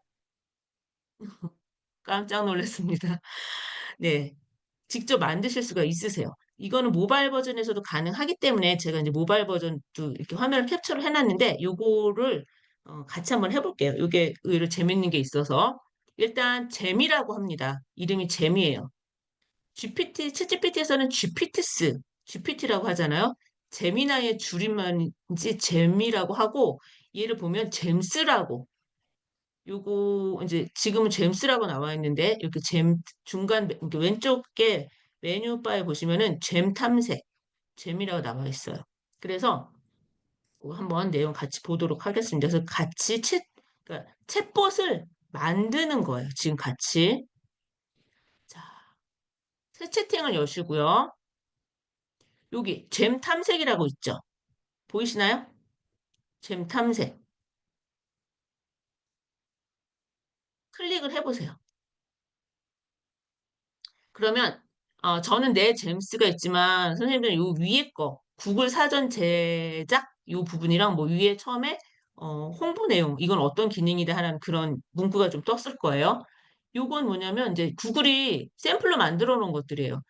깜짝 놀랐습니다. 네. 직접 만드실 수가 있으세요. 이거는 모바일 버전에서도 가능하기 때문에 제가 이제 모바일 버전도 이렇게 화면을 캡처를 해놨는데 요거를 같이 한번 해볼게요. 이게 의외로 재밌는 게 있어서 일단 재미라고 합니다. 이름이 재미예요. 챗GPT에서는 GPT라고 하잖아요. 재미나의 줄임말인지 재미라고 하고 얘를 보면 잼스라고 요거 이제 지금은 잼스라고 나와 있는데 이렇게 잼 중간 이렇게 왼쪽에 메뉴바에 보시면은 잼 탐색, 잼이라고 나와 있어요. 그래서 그거 한번 내용 같이 보도록 하겠습니다. 그래서 같이 그러니까 챗봇을 만드는 거예요. 지금 같이. 자, 새 채팅을 여시고요. 여기 잼 탐색이라고 있죠. 보이시나요? 잼 탐색. 클릭을 해보세요. 그러면 저는 내 잼스가 있지만 선생님들은 요 위에 거 구글 사전 제작 요 부분이랑 뭐 위에 처음에 홍보 내용 이건 어떤 기능이다 하는 그런 문구가 좀 떴을 거예요. 요건 뭐냐면 이제 구글이 샘플로 만들어 놓은 것들이에요.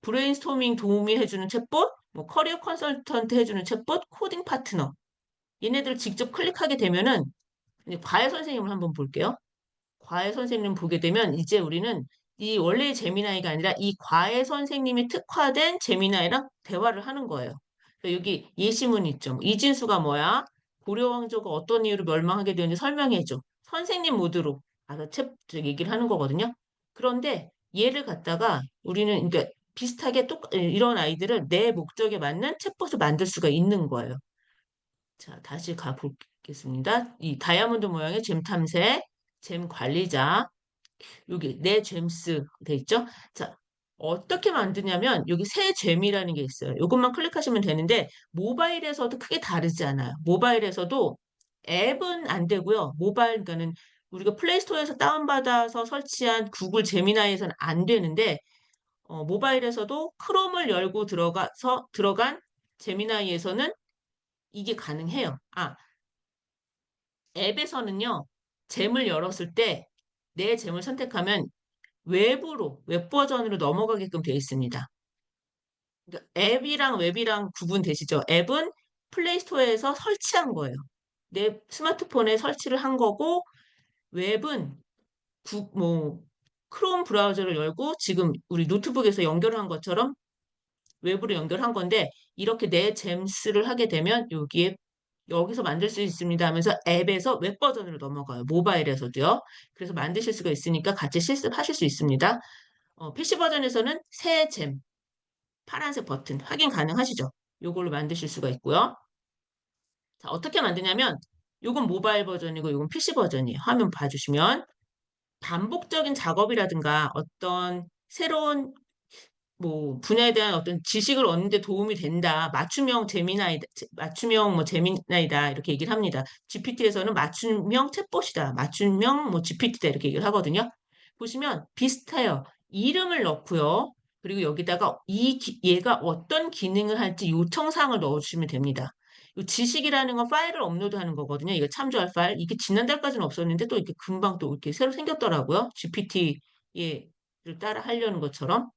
브레인스토밍 도우미 해주는 챗봇, 뭐 커리어 컨설턴트 해주는 챗봇, 코딩 파트너. 얘네들 직접 클릭하게 되면은 이제 과외 선생님을 한번 볼게요. 과외 선생님 보게 되면 이제 우리는 이 원래의 재미나이가 아니라 이 과외 선생님이 특화된 재미나이랑 대화를 하는 거예요. 그래서 여기 예시문 있죠. 뭐 이진수가 뭐야? 고려왕조가 어떤 이유로 멸망하게 되는지 설명해줘. 선생님 모드로 알아 얘기를 하는 거거든요. 그런데 얘를 갖다가 우리는 그러니까 비슷하게 이런 아이들을 내 목적에 맞는 챗봇을 만들 수가 있는 거예요. 자, 다시 가보겠습니다. 이 다이아몬드 모양의 잼 탐색, 잼 관리자, 여기 내 잼스 돼 있죠? 자, 어떻게 만드냐면 여기 새 잼이라는 게 있어요. 이것만 클릭하시면 되는데 모바일에서도 크게 다르지 않아요. 모바일에서도 앱은 안 되고요. 모바일 그러니까는 우리가 플레이스토어에서 다운받아서 설치한 구글 제미나이에서는 안 되는데 모바일에서도 크롬을 열고 들어간 제미나이에서는 이게 가능해요. 앱에서는요. 잼을 열었을 때 내 잼을 선택하면 웹 버전으로 넘어가게끔 되어 있습니다. 그러니까 앱이랑 웹이랑 구분되시죠? 앱은 플레이스토어에서 설치한 거예요. 내 스마트폰에 설치를 한 거고, 웹은 뭐, 크롬 브라우저를 열고 지금 우리 노트북에서 연결한 것처럼 웹으로 연결한 건데, 이렇게 내 잼스를 하게 되면 여기서 만들 수 있습니다 하면서 앱에서 웹 버전으로 넘어가요. 모바일에서도요. 그래서 만드실 수가 있으니까 같이 실습하실 수 있습니다. PC 버전에서는 새 잼, 파란색 버튼 확인 가능하시죠? 요걸로 만드실 수가 있고요. 자, 어떻게 만드냐면 요건 모바일 버전이고 요건 PC 버전이에요. 화면 봐주시면 반복적인 작업이라든가 어떤 새로운 뭐 분야에 대한 어떤 지식을 얻는 데 도움이 된다. 맞춤형 뭐 제미나이다. 이렇게 얘기를 합니다. GPT에서는 맞춤형 챗봇이다. 맞춤형 뭐 GPT다. 이렇게 얘기를 하거든요. 보시면 비슷해요. 이름을 넣고요. 그리고 여기다가 얘가 어떤 기능을 할지 요청사항을 넣어주시면 됩니다. 이 지식이라는 건 파일을 업로드하는 거거든요. 이거 참조할 파일. 이게 지난달까지는 없었는데 또 이렇게 금방 또 이렇게 새로 생겼더라고요. GPT를 따라 하려는 것처럼.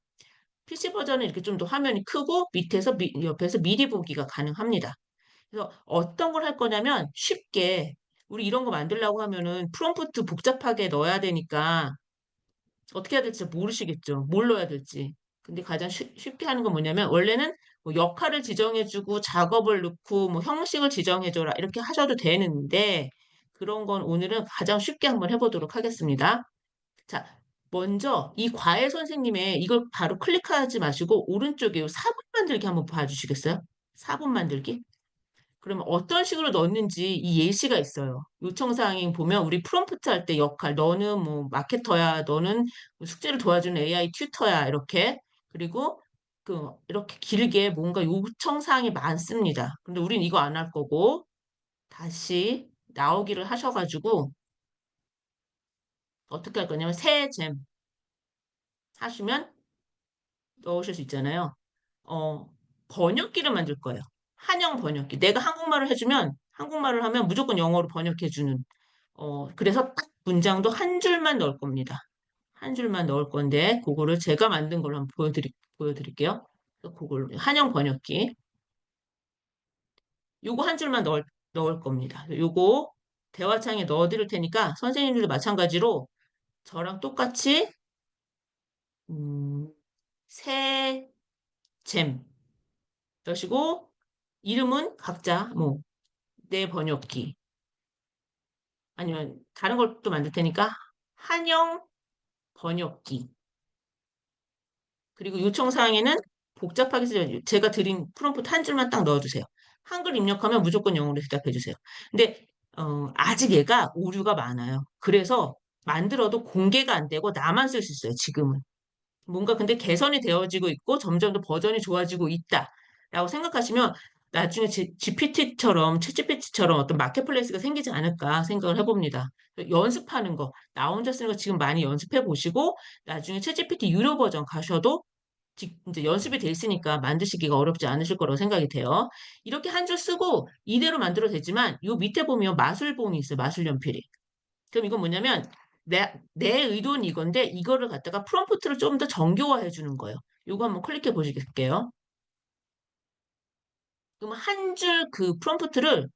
PC 버전은 이렇게 좀 더 화면이 크고 밑에서 옆에서 미리 보기가 가능합니다. 그래서 어떤 걸 할 거냐면 쉽게 우리 이런 거 만들려고 하면은 프롬프트 복잡하게 넣어야 되니까 어떻게 해야 될지 모르시겠죠. 뭘 넣어야 될지. 근데 가장 쉽게 하는 건 뭐냐면 원래는 뭐 역할을 지정해주고 작업을 넣고 뭐 형식을 지정해줘라 이렇게 하셔도 되는데 그런 건 오늘은 가장 쉽게 한번 해보도록 하겠습니다. 자, 먼저 이 과외 선생님의 이걸 바로 클릭하지 마시고 오른쪽에 사본 만들기 한번 봐주시겠어요? 사본 만들기? 그러면 어떤 식으로 넣는지 이 예시가 있어요. 요청사항에 보면 우리 프롬프트 할 때 역할, 너는 뭐 마케터야, 너는 뭐 숙제를 도와주는 AI 튜터야, 이렇게. 그리고 이렇게 길게 뭔가 요청사항이 많습니다. 근데 우린 이거 안 할 거고, 다시 나오기를 하셔가지고, 어떻게 할 거냐면, 새 잼 하시면 넣으실 수 있잖아요. 어, 번역기를 만들 거예요. 한영 번역기. 내가 한국말을 해주면, 한국말을 하면 무조건 영어로 번역해주는. 그래서 딱 문장도 한 줄만 넣을 겁니다. 한 줄만 넣을 건데, 그거를 제가 만든 걸로 한번 보여드릴게요. 그래서 그걸, 한영 번역기. 요거 한 줄만 넣을 겁니다. 요거 대화창에 넣어드릴 테니까, 선생님들도 마찬가지로 저랑 똑같이, 음, 새, 잼. 넣으시고, 이름은 각자, 뭐, 내 번역기. 아니면 다른 걸 또 만들 테니까, 한영 번역기. 그리고 요청사항에는 복잡하게 쓰지 제가 드린 프롬프트 한 줄만 딱 넣어주세요. 한글 입력하면 무조건 영어로 대답해 주세요. 근데 아직 얘가 오류가 많아요. 그래서 만들어도 공개가 안 되고 나만 쓸 수 있어요. 지금은. 뭔가 근데 개선이 되어지고 있고 점점 더 버전이 좋아지고 있다라고 생각하시면 나중에 GPT처럼 챗GPT처럼 어떤 마켓플레이스가 생기지 않을까 생각을 해봅니다. 연습하는 거, 나 혼자 쓰는 거 지금 많이 연습해 보시고 나중에 챗GPT 유료 버전 가셔도 이제 연습이 돼 있으니까 만드시기가 어렵지 않으실 거라고 생각이 돼요. 이렇게 한 줄 쓰고 이대로 만들어도 되지만 요 밑에 보면 마술본이 있어요. 마술 연필이. 그럼 이건 뭐냐면 내 의도는 이건데 이거를 갖다가 프롬프트를 좀 더 정교화해 주는 거예요. 요거 한번 클릭해 보시겠게요. 그럼 한 줄 그 프롬프트를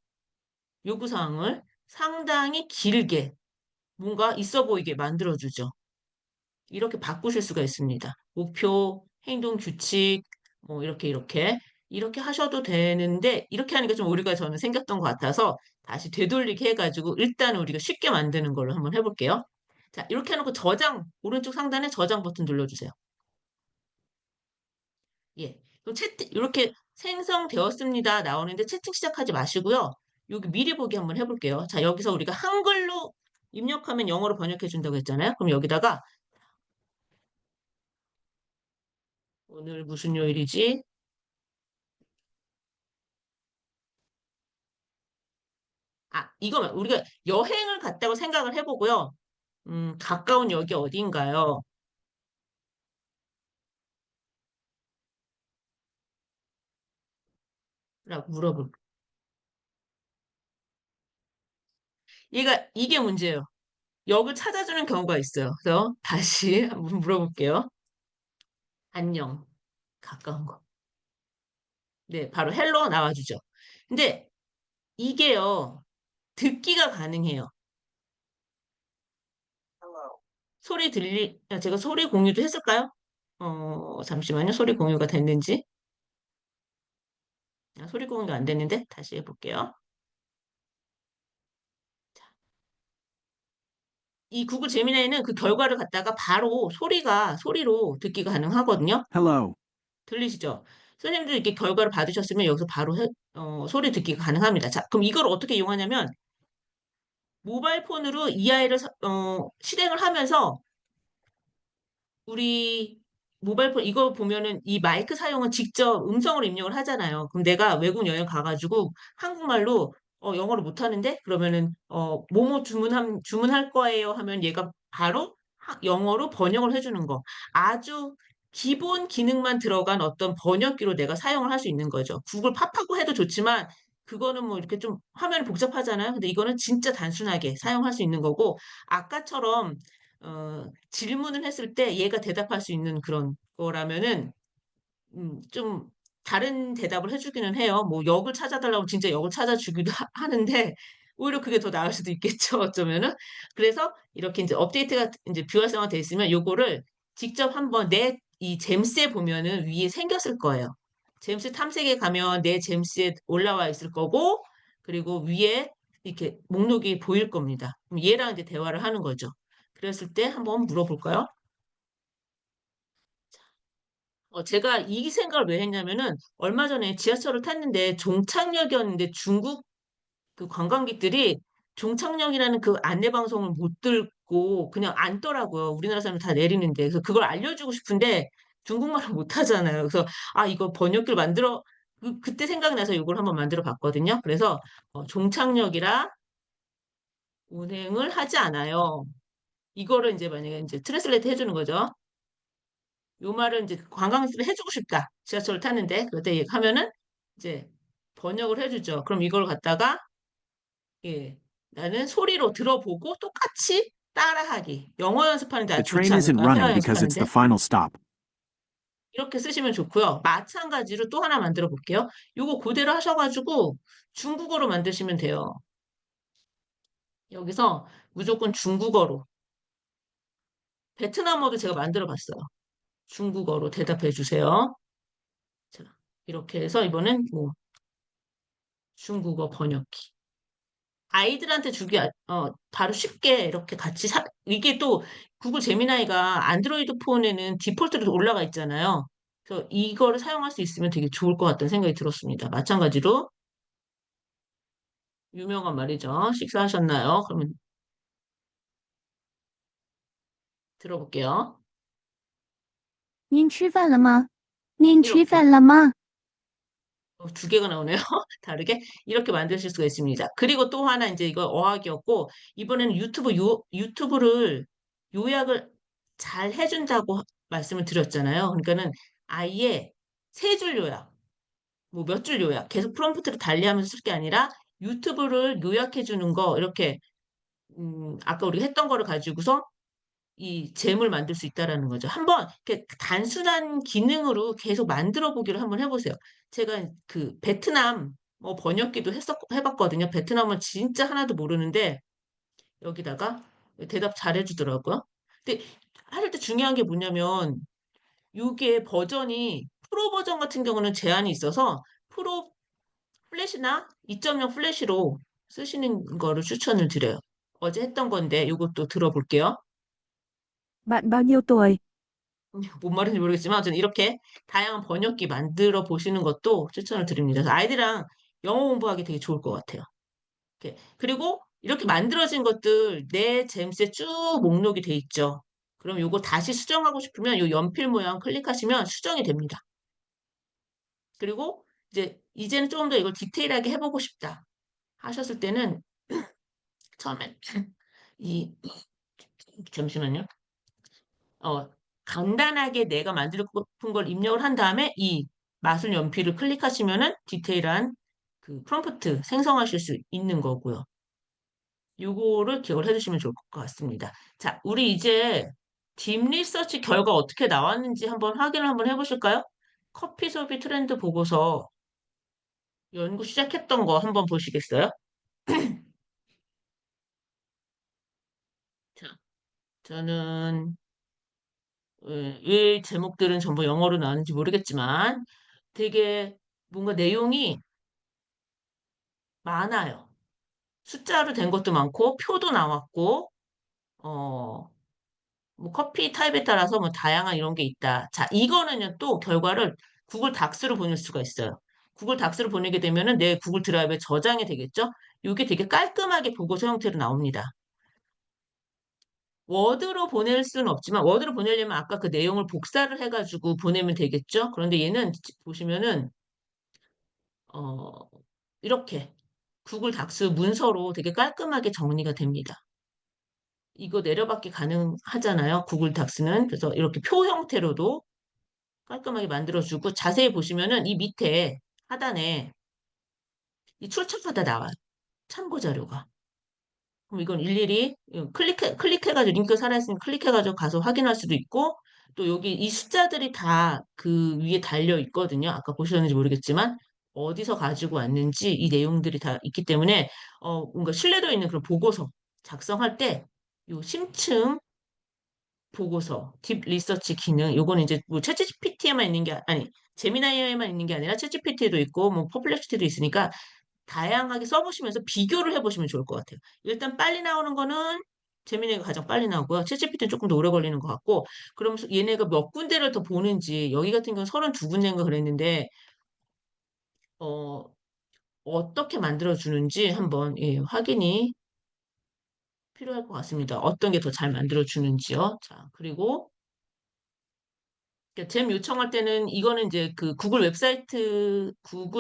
요구사항을 상당히 길게 뭔가 있어 보이게 만들어주죠. 이렇게 바꾸실 수가 있습니다. 목표, 행동 규칙, 뭐 이렇게 하셔도 되는데 이렇게 하니까 좀 오류가 저는 생겼던 것 같아서 다시 되돌리게 해가지고 일단 우리가 쉽게 만드는 걸로 한번 해볼게요. 자, 이렇게 해놓고 오른쪽 상단에 저장 버튼 눌러주세요. 예. 그럼 이렇게 생성되었습니다. 나오는데 채팅 시작하지 마시고요. 여기 미리 보기 한번 해볼게요. 자, 여기서 우리가 한글로 입력하면 영어로 번역해 준다고 했잖아요. 그럼 여기다가 오늘 무슨 요일이지? 이거만 우리가 여행을 갔다고 생각을 해보고요. 가까운 역이 어디인가요? 라고 물어볼. 이게 문제예요. 역을 찾아주는 경우가 있어요. 그래서 다시 한번 물어볼게요. 안녕. 가까운 거. 네, 바로 헬로 나와주죠. 근데 이게요, 듣기가 가능해요. 제가 소리 공유도 했을까요? 잠시만요. 소리 공유가 됐는지. 소리 공유가 안 됐는데 다시 해볼게요. 이 구글 제미나이는 그 결과를 갖다가 바로 소리로 듣기가 가능하거든요. Hello. 들리시죠? 선생님들 이렇게 결과를 받으셨으면 여기서 바로 소리 듣기가 가능합니다. 자, 그럼 이걸 어떻게 이용하냐면 모바일 폰으로 EI를 실행을 하면서 우리 모바일 폰 이거 보면은 이 마이크 사용은 직접 음성으로 입력을 하잖아요. 그럼 내가 외국 여행 가가지고 한국말로 영어를 못 하는데 그러면은 뭐뭐 주문할 거예요 하면 얘가 바로 영어로 번역을 해주는 거. 아주 기본 기능만 들어간 어떤 번역기로 내가 사용을 할 수 있는 거죠. 구글 팝하고 해도 좋지만 그거는 뭐 이렇게 좀 화면이 복잡하잖아요. 근데 이거는 진짜 단순하게 사용할 수 있는 거고 아까처럼 질문을 했을 때 얘가 대답할 수 있는 그런 거라면은 좀 다른 대답을 해주기는 해요. 뭐 역을 찾아달라고 진짜 역을 찾아주기도 하는데 오히려 그게 더 나을 수도 있겠죠. 어쩌면은. 그래서 이렇게 이제 업데이트가 이제 비활성화 돼 있으면 요거를 직접 한번 내 이 잼스에 보면은 위에 생겼을 거예요. 잼스 탐색에 가면 내 잼스에 올라와 있을 거고 그리고 위에 이렇게 목록이 보일 겁니다. 그럼 얘랑 이제 대화를 하는 거죠. 그랬을 때 한번 물어볼까요? 제가 이 생각을 왜 했냐면은 얼마 전에 지하철을 탔는데 종착역이었는데 중국 그 관광객들이 종착역이라는 그 안내 방송을 못 듣고 그냥 앉더라고요. 우리나라 사람 다 내리는데. 그래서 그걸 알려주고 싶은데 중국말을 못 하잖아요. 그래서 아, 이거 번역기를 만들어 그때 생각이 나서 이걸 한번 만들어 봤거든요. 그래서 종착역이라 운행을 하지 않아요. 이거를 이제 만약에 이제 트랜슬레이트 해주는 거죠. 요 말을 이제 관광객들이 해주고 싶다. 지하철을 탔는데, 그때 하면은 이제 번역을 해주죠. 그럼 이걸 갖다가, 예, 나는 소리로 들어보고 똑같이 따라하기. 영어 연습하는데 The 아주 좋지 train isn't 않을까요? 회화 running because it's the 연습하는데. final stop. 이렇게 쓰시면 좋고요. 마찬가지로 또 하나 만들어 볼게요. 요거 그대로 하셔가지고 중국어로 만드시면 돼요. 여기서 무조건 중국어로. 베트남어도 제가 만들어 봤어요. 중국어로 대답해 주세요. 자, 이렇게 해서 이번엔 뭐 중국어 번역기. 아이들한테 주기, 바로 쉽게 이렇게 같이 이게 또 구글 제미나이가 안드로이드 폰에는 디폴트로 올라가 있잖아요. 그래서 이거를 사용할 수 있으면 되게 좋을 것 같다는 생각이 들었습니다. 마찬가지로 유명한 말이죠. 식사하셨나요? 그러면 들어볼게요. 您吃饭了吗？您吃饭 이렇게. 了吗？ 두 개가 나오네요. 다르게 이렇게 만드실 수가 있습니다. 그리고 또 하나 이제 이거 어학이었고 이번에는 유튜브를 요약을 잘 해준다고 말씀을 드렸잖아요. 그러니까는 아예 세 줄 요약, 뭐 몇 줄 요약, 계속 프롬프트를 달리하면서 쓸 게 아니라 유튜브를 요약해 주는 거 이렇게 아까 우리가 했던 거를 가지고서 이 잼을 만들 수 있다라는 거죠. 한번 이렇게 단순한 기능으로 계속 만들어 보기를 한번 해보세요. 제가 그 베트남 뭐 번역기도 해봤거든요. 베트남은 진짜 하나도 모르는데 여기다가 대답 잘 해주더라고요. 근데 할 때 중요한 게 뭐냐면 이게 버전이 프로 버전 같은 경우는 제한이 있어서 프로 플래시나 2.0 플래시로 쓰시는 거를 추천을 드려요. 어제 했던 건데 이것도 들어볼게요. Bạn bao nhiêu tuổi? 뭔 말인지 모르겠지만 저는 이렇게 다양한 번역기 만들어 보시는 것도 추천을 드립니다. 그래서 아이들이랑 영어 공부하기 되게 좋을 것 같아요. 그리고 이렇게 만들어진 것들 내 잼스에 쭉 목록이 돼 있죠. 그럼 요거 다시 수정하고 싶으면 요 연필 모양 클릭하시면 수정이 됩니다. 그리고 이제는 조금 더 이걸 디테일하게 해보고 싶다 하셨을 때는 처음에 이 잠시만요. 어, 간단하게 내가 만들고 싶은 걸 입력을 한 다음에 이 마술 연필을 클릭하시면은 디테일한 그 프롬프트 생성하실 수 있는 거고요. 요거를 기억을 해두시면 좋을 것 같습니다. 자, 우리 이제 딥 리서치 결과 어떻게 나왔는지 한번 확인을 한번 해보실까요? 커피 소비 트렌드 보고서 연구 시작했던 거 한번 보시겠어요? 자, 저는 왜 제목들은 전부 영어로 나왔는지 모르겠지만 되게 뭔가 내용이 많아요. 숫자로 된 것도 많고, 표도 나왔고, 어, 뭐 커피 타입에 따라서 뭐 다양한 이런 게 있다. 자, 이거는요, 또 결과를 구글 닥스로 보낼 수가 있어요. 구글 닥스를 보내게 되면은 내 구글 드라이브에 저장이 되겠죠? 이게 되게 깔끔하게 보고서 형태로 나옵니다. 워드로 보낼 수는 없지만 워드로 보내려면 아까 그 내용을 복사를 해가지고 보내면 되겠죠? 그런데 얘는 보시면은 어, 이렇게 구글 닥스 문서로 되게 깔끔하게 정리가 됩니다. 이거 내려받기 가능하잖아요. 구글 닥스는. 그래서 이렇게 표 형태로도 깔끔하게 만들어주고 자세히 보시면은 이 밑에 하단에 이 출처가 다 나와요. 참고 자료가. 그럼 이건 일일이 클릭해가지고 링크 살아있으면 클릭해가지고 가서 확인할 수도 있고 또 여기 이 숫자들이 다 그 위에 달려 있거든요. 아까 보셨는지 모르겠지만 어디서 가지고 왔는지 이 내용들이 다 있기 때문에 뭔가 신뢰도 있는 그런 보고서 작성할 때 요 심층 보고서, 딥 리서치 기능, 요거는 이제 뭐 챗GPT에만 있는 게 아니 제미나이에만 있는 게 아니라 챗GPT도 있고 뭐 퍼플렉시티도 있으니까 다양하게 써보시면서 비교를 해보시면 좋을 것 같아요. 일단 빨리 나오는 거는 제미나이가 가장 빨리 나오고요. 챗GPT는 조금 더 오래 걸리는 것 같고, 그러면서 얘네가 몇 군데를 더 보는지, 여기 같은 경우는 32군데인가 그랬는데, 어, 어떻게 만들어주는지 한번 예, 확인이 필요할 것 같습니다. 어떤 게 더 잘 만들어주는지요. 자, 그리고 그러니까 잼 요청할 때는 이거는 이제 그 구글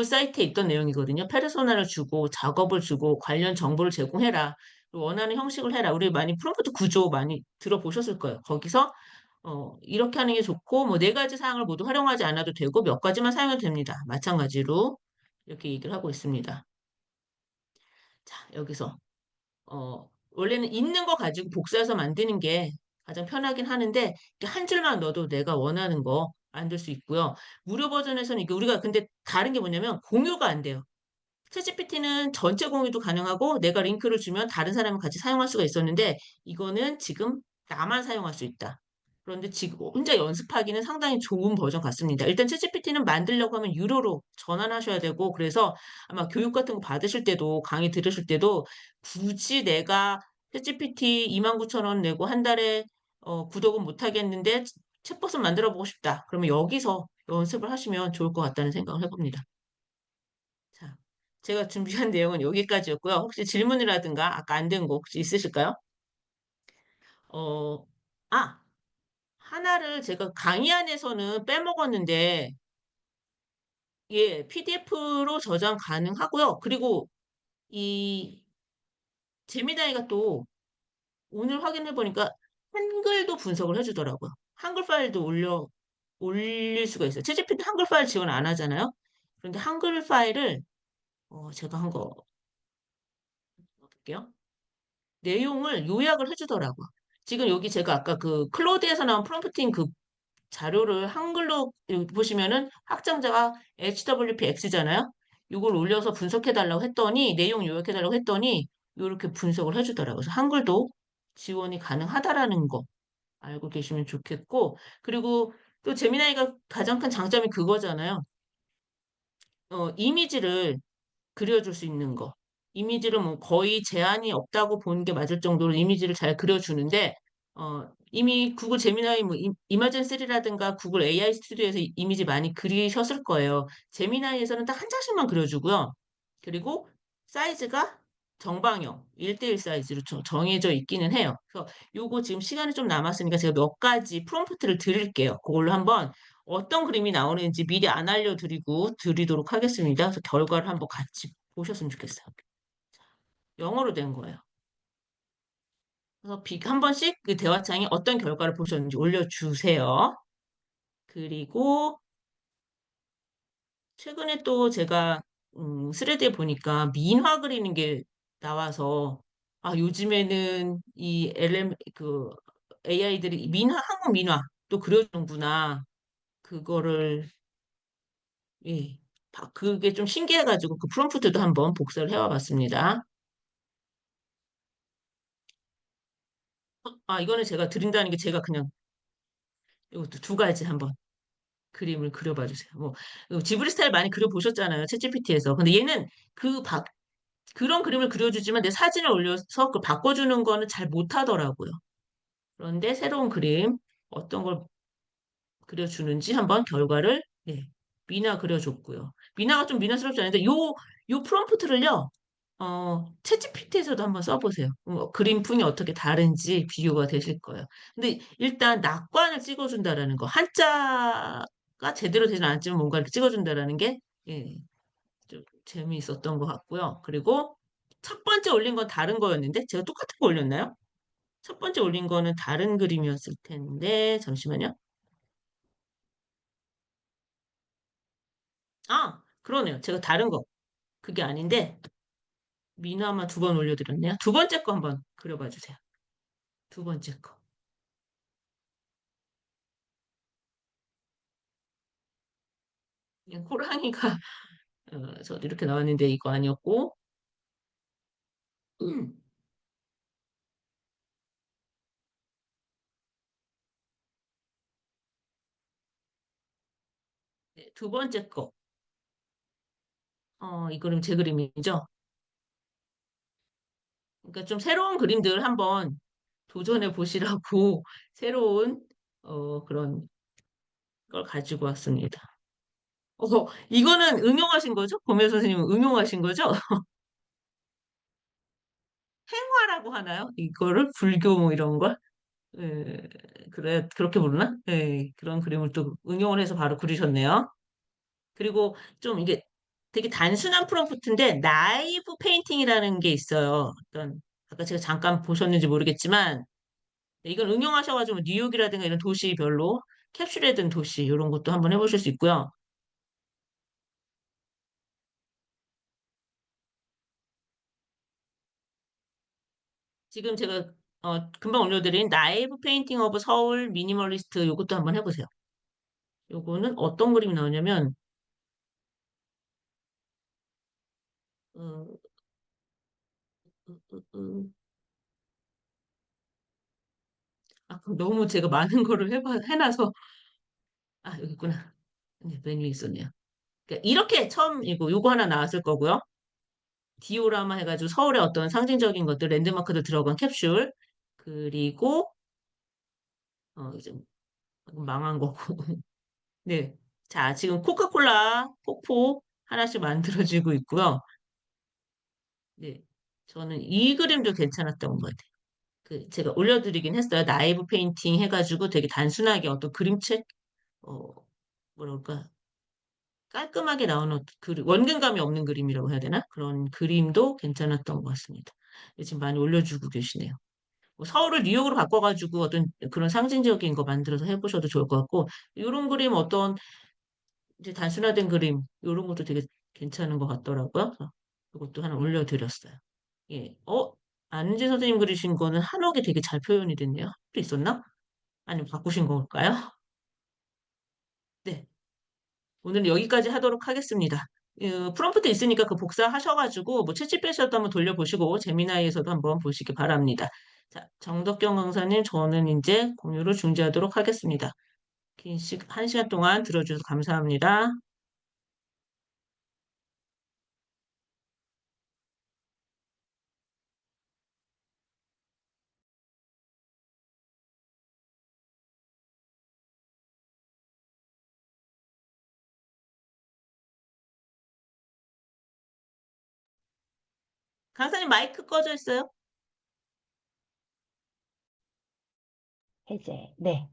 사이트에 있던 내용이거든요. 페르소나를 주고 작업을 주고 관련 정보를 제공해라. 그리고 원하는 형식을 해라. 우리 많이 프롬프트 구조 많이 들어보셨을 거예요. 거기서 이렇게 하는 게 좋고 뭐 네 가지 사항을 모두 활용하지 않아도 되고 몇 가지만 사용해도 됩니다. 마찬가지로 이렇게 얘기를 하고 있습니다. 자, 여기서 원래는 있는 거 가지고 복사해서 만드는 게 가장 편하긴 하는데 이렇게 한 줄만 넣어도 내가 원하는 거 만들 수 있고요. 무료 버전에서는 이게 우리가 근데 다른 게 뭐냐면 공유가 안 돼요. 챗GPT는 전체 공유도 가능하고 내가 링크를 주면 다른 사람이 같이 사용할 수가 있었는데 이거는 지금 나만 사용할 수 있다. 그런데 지금 혼자 연습하기는 상당히 좋은 버전 같습니다. 일단 챗GPT는 만들려고 하면 유료로 전환하셔야 되고 그래서 아마 교육 같은 거 받으실 때도 강의 들으실 때도 굳이 내가 챗GPT 29,000원 내고 한 달에 구독은 못 하겠는데 챗봇을 만들어 보고 싶다. 그러면 여기서 연습을 하시면 좋을 것 같다는 생각을 해봅니다. 자, 제가 준비한 내용은 여기까지였고요. 혹시 질문이라든가 아까 안 된 거 혹시 있으실까요? 어, 아, 하나를 제가 강의 안에서는 빼먹었는데, 예, PDF로 저장 가능하고요. 그리고 이 재미나이가 또 오늘 확인해 보니까 한글도 분석을 해주더라고요. 한글 파일도 올릴 수가 있어요. 채찌피티 한글 파일 지원 안 하잖아요. 그런데 한글 파일을 제가 한 거 볼게요. 내용을 요약을 해주더라고요. 지금 여기 제가 아까 그 클로드에서 나온 프롬프팅 그 자료를 한글로 여기 보시면은 확장자가 HWPX잖아요. 이걸 올려서 분석해달라고 했더니 내용 요약해달라고 했더니 이렇게 분석을 해주더라고요. 그래서 한글도 지원이 가능하다라는 거 알고 계시면 좋겠고 그리고 또 제미나이가 가장 큰 장점이 그거잖아요. 이미지를 그려줄 수 있는 거. 이미지를 뭐 거의 제한이 없다고 보는 게 맞을 정도로 이미지를 잘 그려주는데, 이미 구글 제미나이 뭐 이마젠 3라든가 구글 AI 스튜디오에서 이미지 많이 그리셨을 거예요. 제미나이에서는 딱 한 장씩만 그려주고요. 그리고 사이즈가 정방형 1대1 사이즈로 정해져 있기는 해요. 그래서 요거 지금 시간이 좀 남았으니까 제가 몇 가지 프롬프트를 드릴게요. 그걸로 한번 어떤 그림이 나오는지 미리 안 드리도록 하겠습니다. 그래서 결과를 한번 같이 보셨으면 좋겠어요. 영어로 된 거예요. 그래서 한 번씩 그 대화창에 어떤 결과를 보셨는지 올려주세요. 그리고 최근에 또 제가 스레드에 보니까 민화 그리는 게 나와서 아 요즘에는 이 LM 그 AI들이 한국 민화 또 그려주는구나. 그거를 예. 그게 좀 신기해가지고 그 프롬프트도 한번 복사를 해와 봤습니다. 이거는 제가 드린다는 게 제가 그냥 이것도 두 가지 한번 그림을 그려봐 주세요. 뭐 지브리 스타일 많이 그려보셨잖아요. 챗GPT에서. 근데 얘는 그 그런 그림을 그려주지만 내 사진을 올려서 그 바꿔주는 거는 잘 못하더라고요. 그런데 새로운 그림 어떤 걸 그려주는지 한번 결과를 예. 미나 그려줬고요. 미나가 좀 미나스럽지 않은데 요 프롬프트를요. 챗GPT에서도 한번 써보세요. 그림풍이 어떻게 다른지 비교가 되실 거예요. 근데 일단 낙관을 찍어준다라는 거, 한자가 제대로 되진 않지만 뭔가 이렇게 찍어준다라는 게 예, 좀 재미있었던 것 같고요. 그리고 첫 번째 올린 건 다른 거였는데 제가 똑같은 거 올렸나요? 첫 번째 올린 거는 다른 그림이었을 텐데 잠시만요. 아, 그러네요. 제가 다른 거 그게 아닌데 미나마 두 번 올려드렸네요. 두 번째 거 한번 그려봐 주세요. 두 번째 거. 그냥 호랑이가 저도 이렇게 나왔는데 이거 아니었고 음, 네, 두 번째 거. 이 그림 제 그림이죠. 그러니까 좀 새로운 그림들 한번 도전해 보시라고 새로운 그런 걸 가지고 왔습니다. 이거는 응용하신 거죠? 고묘 선생님은 응용하신 거죠? 행화라고 하나요? 이거를 불교 뭐 이런 걸? 예, 그래 그렇게 부르나? 예, 그런 그림을 또 응용을 해서 바로 그리셨네요. 그리고 좀 이게 되게 단순한 프롬프트인데 나이브 페인팅이라는 게 있어요. 어떤 아까 제가 잠깐 보셨는지 모르겠지만 이건 응용하셔가지고 뉴욕이라든가 이런 도시별로 캡슐에 든 도시 이런 것도 한번 해보실 수 있고요. 지금 제가 금방 올려드린 나이브 페인팅 오브 서울 미니멀리스트 이것도 한번 해보세요. 요거는 어떤 그림이 나오냐면 어, 음, 그럼 너무 제가 많은 거를 해놔서 여기 있구나. 네, 메뉴에 있었네요. 그러니까 이렇게 처음 이거 요거 하나 나왔을 거고요. 디오라마 해가지고 서울의 어떤 상징적인 것들 랜드마크들 들어간 캡슐 그리고 이제 망한 거고 네. 자, 지금 코카콜라 폭포 하나씩 만들어지고 있고요. 네. 저는 이 그림도 괜찮았던 것 같아요. 제가 올려드리긴 했어요. 나이브 페인팅 해가지고 되게 단순하게 어떤 그림책, 어, 뭐랄까, 깔끔하게 나오는 원근감이 없는 그림이라고 해야 되나? 그런 그림도 괜찮았던 것 같습니다. 지금 많이 올려주고 계시네요. 뭐 서울을 뉴욕으로 바꿔가지고 어떤 그런 상징적인 거 만들어서 해보셔도 좋을 것 같고, 이런 그림 어떤 이제 단순화된 그림 이런 것도 되게 괜찮은 것 같더라고요. 그래서 이것도 하나 올려드렸어요. 예, 안지 선생님 그리신 거는 한옥이 되게 잘 표현이 됐네요. 또 있었나? 아니면 바꾸신 걸까요? 네, 오늘은 여기까지 하도록 하겠습니다. 프롬프트 있으니까 그 복사하셔가지고 뭐 채찍 빼셔도 한번 돌려보시고 재미나이에서도 한번 보시기 바랍니다. 자, 정덕경 강사님, 저는 이제 공유를 중지하도록 하겠습니다. 한 시간 동안 들어주셔서 감사합니다. 강사님 마이크 꺼져 있어요? 해제. 네.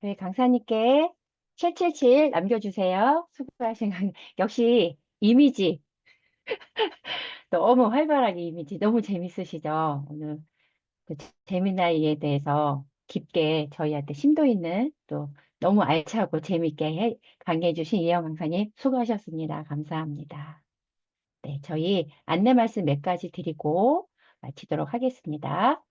저희 강사님께 777 남겨주세요. 수고하신 역시 이미지 너무 활발하게 이미지 너무 재밌으시죠? 오늘 그 재미나이에 대해서 깊게 저희한테 심도 있는 또 너무 알차고 재밌게 강의해 주신 이영 강사님 수고하셨습니다. 감사합니다. 네, 저희 안내 말씀 몇 가지 드리고 마치도록 하겠습니다.